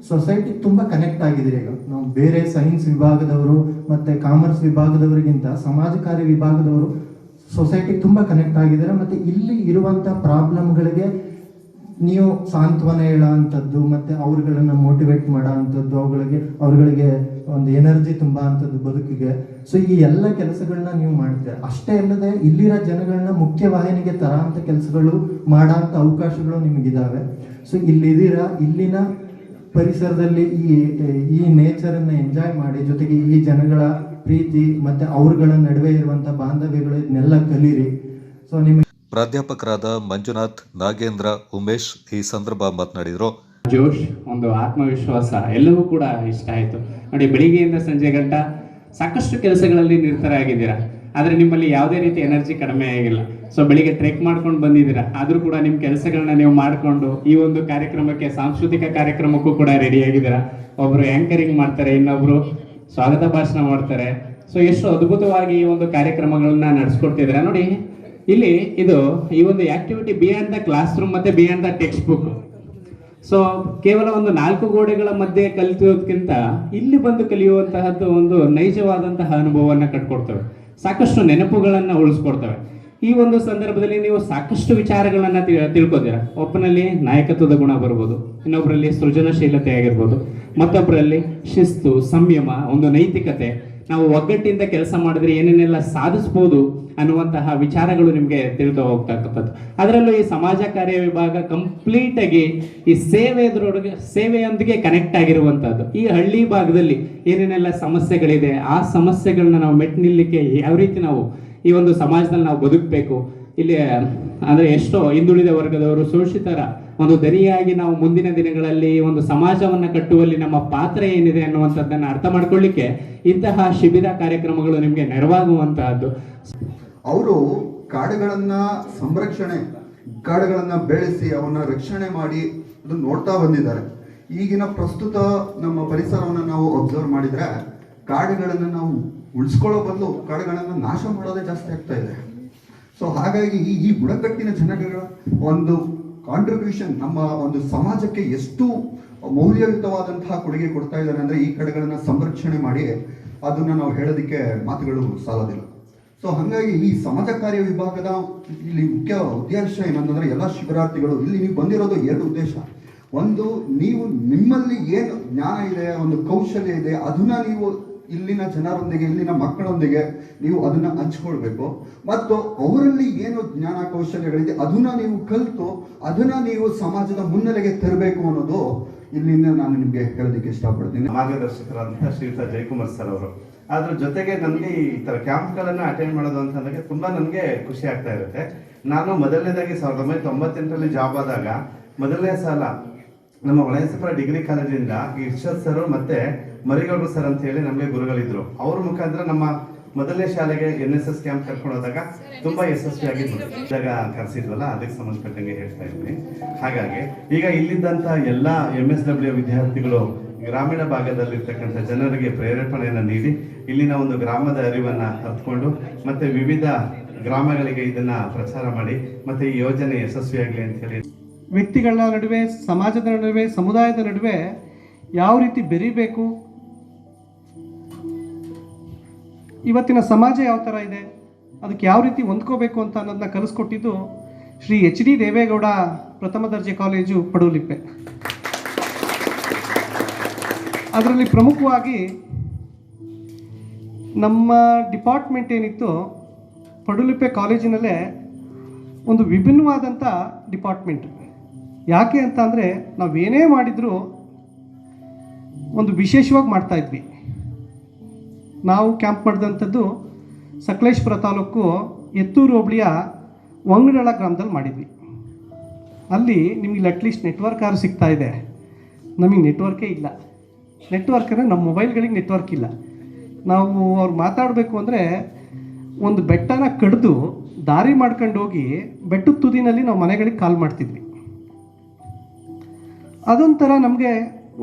ಸೊಸೈಟಿ ತುಂಬ ಕನೆಕ್ಟ್ ಆಗಿದ್ದೀರಿ. ಈಗ ನಾವು ಬೇರೆ ಸೈನ್ಸ್ ವಿಭಾಗದವರು ಮತ್ತು ಕಾಮರ್ಸ್ ವಿಭಾಗದವರಿಗಿಂತ ಸಮಾಜ ಕಾರ್ಯ ವಿಭಾಗದವರು ಸೊಸೈಟಿಗೆ ತುಂಬ ಕನೆಕ್ಟ್ ಆಗಿದ್ದಾರೆ. ಮತ್ತು ಇಲ್ಲಿ ಇರುವಂಥ ಪ್ರಾಬ್ಲಮ್ಗಳಿಗೆ ನೀವು ಸಾಂತ್ವನ ಹೇಳೋ ಅಂಥದ್ದು ಮತ್ತು ಅವ್ರುಗಳನ್ನು ಮೋಟಿವೇಟ್ ಮಾಡೋ ಅಂಥದ್ದು, ಅವ್ರುಗಳಿಗೆ ಒಂದು ಎನರ್ಜಿ ತುಂಬ ಅಂಥದ್ದು ಬದುಕಿಗೆ. ಸೊ ಈ ಎಲ್ಲ ಕೆಲಸಗಳನ್ನ ನೀವು ಮಾಡ್ತೀರ. ಅಷ್ಟೇ ಅಲ್ಲದೆ ಇಲ್ಲಿರೋ ಜನಗಳನ್ನ ಮುಖ್ಯವಾಹಿನಿಗೆ ತರೋ ಅಂಥ ಕೆಲಸಗಳು ಮಾಡೋ ಅಂಥ ಅವಕಾಶಗಳು ನಿಮಗಿದ್ದಾವೆ. ಸೊ ಇಲ್ಲಿದ್ದೀರಾ, ಇಲ್ಲಿನ ಪರಿಸರದಲ್ಲಿ ಈ ನೇಚರನ್ನು ಎಂಜಾಯ್ ಮಾಡಿ, ಜೊತೆಗೆ ಈ ಜನಗಳ ಪ್ರೀತಿ ಮತ್ತು ಅವ್ರಗಳ ನಡುವೆ ಇರುವಂಥ ಬಾಂಧವ್ಯಗಳು ಇದನ್ನೆಲ್ಲ ಕಲೀರಿ. ಸೊ ನಿಮಗೆ ಪ್ರಾಧ್ಯಾಪಕರಾದ ಮಂಜುನಾಥ್, ನಾಗೇಂದ್ರ, ಉಮೇಶ್ ಈ ಸಂದರ್ಭ ಮಾತನಾಡಿದರು. ಜೋಶ್, ಒಂದು ಆತ್ಮವಿಶ್ವಾಸ ಎಲ್ಲವೂ ಕೂಡ ಇಷ್ಟ ಆಯಿತು. ನೋಡಿ, ಬೆಳಿಗ್ಗೆಯಿಂದ ಸಂಜೆ ಗಂಟ ಸಾಕಷ್ಟು ಕೆಲಸಗಳಲ್ಲಿ ನಿರತರಾಗಿದ್ದೀರಾ, ಆದರೆ ನಿಮ್ಮಲ್ಲಿ ಯಾವುದೇ ರೀತಿ ಎನರ್ಜಿ ಕಡಿಮೆ ಆಗಿಲ್ಲ. ಸೊ ಬೆಳಿಗ್ಗೆ ಟ್ರೆಕ್ ಮಾಡ್ಕೊಂಡು ಬಂದಿದ್ದೀರಾ, ಆದರೂ ಕೂಡ ನಿಮ್ಮ ಕೆಲಸಗಳನ್ನ ನೀವು ಮಾಡಿಕೊಂಡು ಈ ಒಂದು ಕಾರ್ಯಕ್ರಮಕ್ಕೆ, ಸಾಂಸ್ಕೃತಿಕ ಕಾರ್ಯಕ್ರಮಕ್ಕೂ ಕೂಡ ರೆಡಿಯಾಗಿದ್ದೀರಾ. ಒಬ್ಬರು ಆ್ಯಂಕರಿಂಗ್ ಮಾಡ್ತಾರೆ, ಇನ್ನೊಬ್ಬರು ಸ್ವಾಗತ ಭಾಷಣ ಮಾಡ್ತಾರೆ. ಸೊ ಎಷ್ಟು ಅದ್ಭುತವಾಗಿ ಈ ಒಂದು ಕಾರ್ಯಕ್ರಮಗಳನ್ನ ನಡೆಸ್ಕೊಡ್ತಿದ್ದೀರಾ. ನೋಡಿ, ಇಲ್ಲಿ ಈ ಒಂದು activity beyond the classroom ಮತ್ತೆ beyond the textbook. So ಕೇವಲ ಒಂದು 4 ಗೋಡೆಗಳ ಮಧ್ಯೆ ಕಲಿಯೋದಕ್ಕಿಂತ ಇಲ್ಲಿ ಬಂದು ಕಲಿಯುವಂತಹದ್ದು ಒಂದು ನೈಜವಾದಂತಹ ಅನುಭವವನ್ನು ಕಟ್ಕೊಡ್ತವೆ, ಸಾಕಷ್ಟು ನೆನಪುಗಳನ್ನು ಉಳಿಸ್ಕೊಡ್ತವೆ. ಈ ಒಂದು ಸಂದರ್ಭದಲ್ಲಿ ನೀವು ಸಾಕಷ್ಟು ವಿಚಾರಗಳನ್ನ ತಿಳ್ಕೊತೀರಾ. ಒಬ್ಬನಲ್ಲಿ ನಾಯಕತ್ವದ ಗುಣ ಬರ್ಬೋದು, ಇನ್ನೊಬ್ಬರಲ್ಲಿ ಸೃಜನಶೀಲತೆ ಆಗಿರ್ಬೋದು, ಮತ್ತೊಬ್ಬರಲ್ಲಿ ಶಿಸ್ತು, ಸಂಯಮ, ಒಂದು ನೈತಿಕತೆ, ನಾವು ಒಗ್ಗಟ್ಟಿಂದ ಕೆಲಸ ಮಾಡಿದ್ರೆ ಏನೇನೆಲ್ಲ ಸಾಧಿಸ್ಬೋದು ಅನ್ನುವಂತಹ ವಿಚಾರಗಳು ನಿಮಗೆ ತಿಳಿದು ಹೋಗ್ತಕ್ಕಂಥದ್ದು. ಅದರಲ್ಲೂ ಈ ಸಮಾಜ ಕಾರ್ಯ ವಿಭಾಗ ಕಂಪ್ಲೀಟ್ ಆಗಿ ಈ ಸೇವೆಯೊಂದಿಗೆ ಕನೆಕ್ಟ್ ಆಗಿರುವಂತಹದ್ದು. ಈ ಹಳ್ಳಿ ಭಾಗದಲ್ಲಿ ಏನೇನೆಲ್ಲ ಸಮಸ್ಯೆಗಳಿದೆ, ಆ ಸಮಸ್ಯೆಗಳನ್ನ ನಾವು ಮೆಟ್ಟು ನಿಲ್ಲಕ್ಕೆ ಯಾವ ರೀತಿ ನಾವು ಈ ಒಂದು ಸಮಾಜದಲ್ಲಿ ನಾವು ಬದುಕಬೇಕು, ಇಲ್ಲಿ ಅಂದ್ರೆ ಎಷ್ಟೋ ಹಿಂದುಳಿದ ವರ್ಗದವರು, ಶೋಷಿತರ ಒಂದು ದನಿಯಾಗಿ ನಾವು ಮುಂದಿನ ದಿನಗಳಲ್ಲಿ ಒಂದು ಸಮಾಜವನ್ನ ಕಟ್ಟುವಲ್ಲಿ ನಮ್ಮ ಪಾತ್ರ ಏನಿದೆ ಅನ್ನುವಂಥದ್ದನ್ನ ಅರ್ಥ ಮಾಡ್ಕೊಳ್ಳಿಕ್ಕೆ ಇಂತಹ ಶಿಬಿರ ಕಾರ್ಯಕ್ರಮಗಳು ನಿಮಗೆ ನೆರವಾಗುವಂತಹದ್ದು. ಅವರು ಕಾಡುಗಳನ್ನ ಸಂರಕ್ಷಣೆ, ಕಾಡುಗಳನ್ನ ಬೆಳೆಸಿ ಅವನ್ನ ರಕ್ಷಣೆ ಮಾಡಿ ಅದನ್ನ ನೋಡ್ತಾ ಬಂದಿದ್ದಾರೆ. ಈಗಿನ ಪ್ರಸ್ತುತ ನಮ್ಮ ಪರಿಸರವನ್ನು ನಾವು ಅಬ್ಸರ್ವ್ ಮಾಡಿದ್ರೆ ಕಾಡುಗಳನ್ನು ನಾವು ಉಳಿಸ್ಕೊಳ್ಳೋ ಬದಲು ಕಾಡುಗಳನ್ನು ನಾಶ ಮಾಡೋದೇ ಜಾಸ್ತಿ ಆಗ್ತಾ ಇದೆ. ಸೊ ಹಾಗಾಗಿ ಈ ಬುಡಕಟ್ಟಿನ ಜನಗಳ ಒಂದು ಕಾಂಟ್ರಿಬ್ಯೂಷನ್ ನಮ್ಮ ಒಂದು ಸಮಾಜಕ್ಕೆ ಎಷ್ಟು ಮೌಲ್ಯಯುತವಾದಂತಹ ಕೊಡುಗೆ ಕೊಡ್ತಾ ಇದ್ದಾರೆ ಅಂದರೆ ಈ ಕಡೆಗಳನ್ನು ಸಂರಕ್ಷಣೆ ಮಾಡಿ ಅದನ್ನ ನಾವು ಹೇಳೋದಕ್ಕೆ ಮಾತುಗಳು ಸಾಲೋದಿಲ್ಲ. ಸೊ ಹಾಗಾಗಿ ಈ ಸಮಾಜ ಕಾರ್ಯ ವಿಭಾಗದ ಇಲ್ಲಿ ಮುಖ್ಯ ಉದ್ದೇಶ ಏನಂತಂದ್ರೆ ಎಲ್ಲ ಶಿಬಿರಾರ್ಥಿಗಳು ಇಲ್ಲಿ ನೀವು ಬಂದಿರೋದು 2 ಉದ್ದೇಶ. ಒಂದು, ನೀವು ನಿಮ್ಮಲ್ಲಿ ಏನು ಜ್ಞಾನ ಇದೆ, ಒಂದು ಕೌಶಲ್ಯ ಇದೆ, ಅದನ್ನ ನೀವು ಇಲ್ಲಿನ ಜನರೊಂದಿಗೆ, ಇಲ್ಲಿನ ಮಕ್ಕಳೊಂದಿಗೆ ನೀವು ಅದನ್ನ ಹಂಚ್ಕೊಳ್ಬೇಕು. ಮತ್ತು ಅವರಲ್ಲಿ ಏನು ಜ್ಞಾನ ಕೌಶಲ್ಯಗಳಿದೆ ಅದನ್ನ ನೀವು ಕಲಿತು ಅದನ್ನ ನೀವು ಸಮಾಜದ ಮುನ್ನೆಲೆಗೆ ತರಬೇಕು ಅನ್ನೋದು ಇಲ್ಲಿಂದ ನಾನು ನಿಮಗೆ ಹೇಳೋದಕ್ಕೆ ಇಷ್ಟಪಡ್ತೀನಿ. ಮಾರ್ಗದರ್ಶಕರಾದಂತಹ ಶ್ರೀಯುತ ಜಯಕುಮಾರ್ ಸರ್ ಅವರು. ಅದ್ರ ಜೊತೆಗೆ ನನಗೆ ಈ ಥರ ಕ್ಯಾಂಪ್ಗಳನ್ನು ಅಟೆಂಡ್ ಮಾಡೋದು ಅಂತಂದಾಗ ತುಂಬ ನನಗೆ ಖುಷಿ ಆಗ್ತಾ ಇರುತ್ತೆ. ನಾನು ಮೊದಲನೇದಾಗಿ 1998ರಲ್ಲಿ ಜಾಬ್ ಆದಾಗ ಮೊದಲನೇ ಸಲ ನಮ್ಮ ಹೊಳೆನರಸೀಪುರ ಡಿಗ್ರಿ ಕಾಲೇಜಿಂದ ಇರ್ಷದ್ ಸರ್ ಮತ್ತೆ ಮರಿಗೌಡರು ಸರ್ ಅಂತ ಹೇಳಿ ನಮಗೆ ಗುರುಗಳಿದ್ರು. ಅವ್ರ ಮುಖಾಂತರ ನಮ್ಮ ಮೊದಲನೇ ಶಾಲೆಗೆ NSS ಕ್ಯಾಂಪ್ ಕರ್ಕೊಂಡು ಹೋದಾಗ ತುಂಬಾ ಯಶಸ್ವಿಯಾಗಿ ಇದ್ದಾಗ ಕರೆಸಿದ್ವಲ್ಲ, ಅದಕ್ಕೆ ಸಂಬಂಧಪಟ್ಟಂಗೆ ಹೇಳ್ತಾ ಇದ್ವಿ. ಹಾಗಾಗಿ ಈಗ ಇಲ್ಲಿದ್ದಂಥ ಎಲ್ಲ MSW ವಿದ್ಯಾರ್ಥಿಗಳು ಗ್ರಾಮೀಣ ಭಾಗದಲ್ಲಿರ್ತಕ್ಕಂಥ ಜನರಿಗೆ ಪ್ರೇರೇಪಣೆಯನ್ನು ನೀಡಿ ಇಲ್ಲಿನ ಒಂದು ಗ್ರಾಮದ ಅರಿವನ್ನು ಅರ್ಥಕೊಂಡು ಮತ್ತೆ ವಿವಿಧ ಗ್ರಾಮಗಳಿಗೆ ಇದನ್ನ ಪ್ರಚಾರ ಮಾಡಿ ಮತ್ತೆ ಈ ಯೋಜನೆ ಯಶಸ್ವಿಯಾಗಲಿ ಅಂತ ಹೇಳಿ ವ್ಯಕ್ತಿಗಳ ನಡುವೆ, ಸಮಾಜದ ನಡುವೆ, ಸಮುದಾಯದ ನಡುವೆ ಯಾವ ರೀತಿ ಬೆರೀಬೇಕು, ಇವತ್ತಿನ ಸಮಾಜ ಯಾವ ಥರ ಇದೆ, ಅದಕ್ಕೆ ಯಾವ ರೀತಿ ಹೊಂದ್ಕೋಬೇಕು ಅಂತ ಅನ್ನೋದನ್ನ ಕಲಿಸ್ಕೊಟ್ಟಿದ್ದು ಶ್ರೀ HD ದೇವೇಗೌಡ ಪ್ರಥಮ ದರ್ಜೆ ಕಾಲೇಜು ಪಡುಲಿಪ್ಪೆ. ಅದರಲ್ಲಿ ಪ್ರಮುಖವಾಗಿ ನಮ್ಮ ಡಿಪಾರ್ಟ್ಮೆಂಟ್ ಏನಿತ್ತು ಪಡುಲಿಪ್ಪೆ ಕಾಲೇಜಿನಲ್ಲೇ ಒಂದು ವಿಭಿನ್ನವಾದಂಥ ಡಿಪಾರ್ಟ್ಮೆಂಟ್. ಯಾಕೆ ಅಂತ ಅಂದರೆ ನಾವೇನೇ ಮಾಡಿದರೂ ಒಂದು ವಿಶೇಷವಾಗಿ ಮಾಡ್ತಾಯಿದ್ವಿ. ನಾವು ಕ್ಯಾಂಪ್ ಮಾಡಿದಂಥದ್ದು ಸಕಲೇಶ್ಪುರ ತಾಲೂಕು ಎತ್ತೂರು ಹೋಬಳಿಯ ವಂಗಡಳ ಗ್ರಾಮದಲ್ಲಿ ಮಾಡಿದ್ವಿ. ಅಲ್ಲಿ ನಿಮಗೆ ಅಟ್ಲೀಸ್ಟ್ ನೆಟ್ವರ್ಕ್ ಆರು ಸಿಗ್ತಾ ಇದೆ, ನಮಗೆ ನೆಟ್ವರ್ಕೇ ಇಲ್ಲ. ನೆಟ್ವರ್ಕ್ ಅಂದರೆ ನಮ್ಮ ಮೊಬೈಲ್ಗಳಿಗೆ ನೆಟ್ವರ್ಕ್ ಇಲ್ಲ. ನಾವು ಅವ್ರು ಮಾತಾಡಬೇಕು ಅಂದರೆ ಒಂದು ಬೆಟ್ಟನ ಕಡಿದು ದಾರಿ ಮಾಡ್ಕೊಂಡು ಹೋಗಿ ಬೆಟ್ಟದ ತುದಿನಲ್ಲಿ ನಾವು ಮನೆಗಳಿಗೆ ಕಾಲ್ ಮಾಡ್ತಿದ್ವಿ. ಅದೊಂಥರ ನಮಗೆ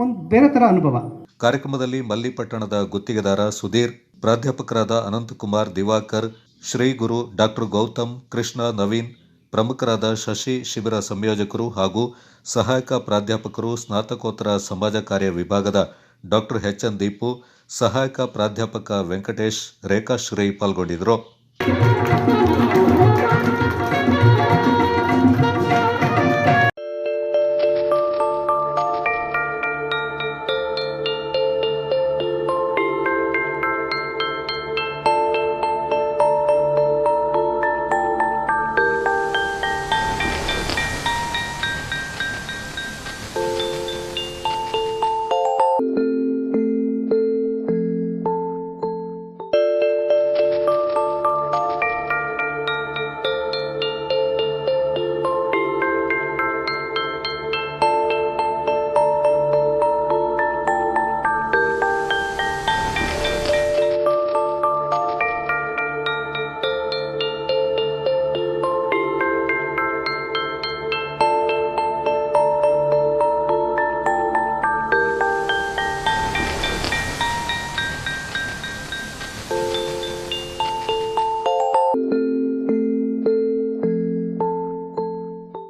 ಒಂದು ಬೇರೆ ಥರ ಅನುಭವ. ಕಾರ್ಯಕ್ರಮದಲ್ಲಿ ಮಲ್ಲಿಪಟ್ಟಣದ ಗುತ್ತಿಗೆದಾರ ಸುಧೀರ್, ಪ್ರಾಧ್ಯಾಪಕರಾದ ಅನಂತಕುಮಾರ್ ದಿವಾಕರ್, ಶ್ರೀ ಗುರು ಡಾಕ್ಟರ್ ಗೌತಮ್, ಕೃಷ್ಣ, ನವೀನ್, ಪ್ರಮುಖರಾದ ಶಶಿ, ಶಿಬಿರ ಸಂಯೋಜಕರು ಹಾಗೂ ಸಹಾಯಕ ಪ್ರಾಧ್ಯಾಪಕರು, ಸ್ನಾತಕೋತ್ತರ ಸಮಾಜ ಕಾರ್ಯ ವಿಭಾಗದ ಡಾಕ್ಟರ್ ಎಚ್.ಎನ್. ದೀಪು, ಸಹಾಯಕ ಪ್ರಾಧ್ಯಾಪಕ ವೆಂಕಟೇಶ್, ರೇಖಾಶ್ರೀ ಪಾಲ್ಗೊಂಡಿದ್ದರು.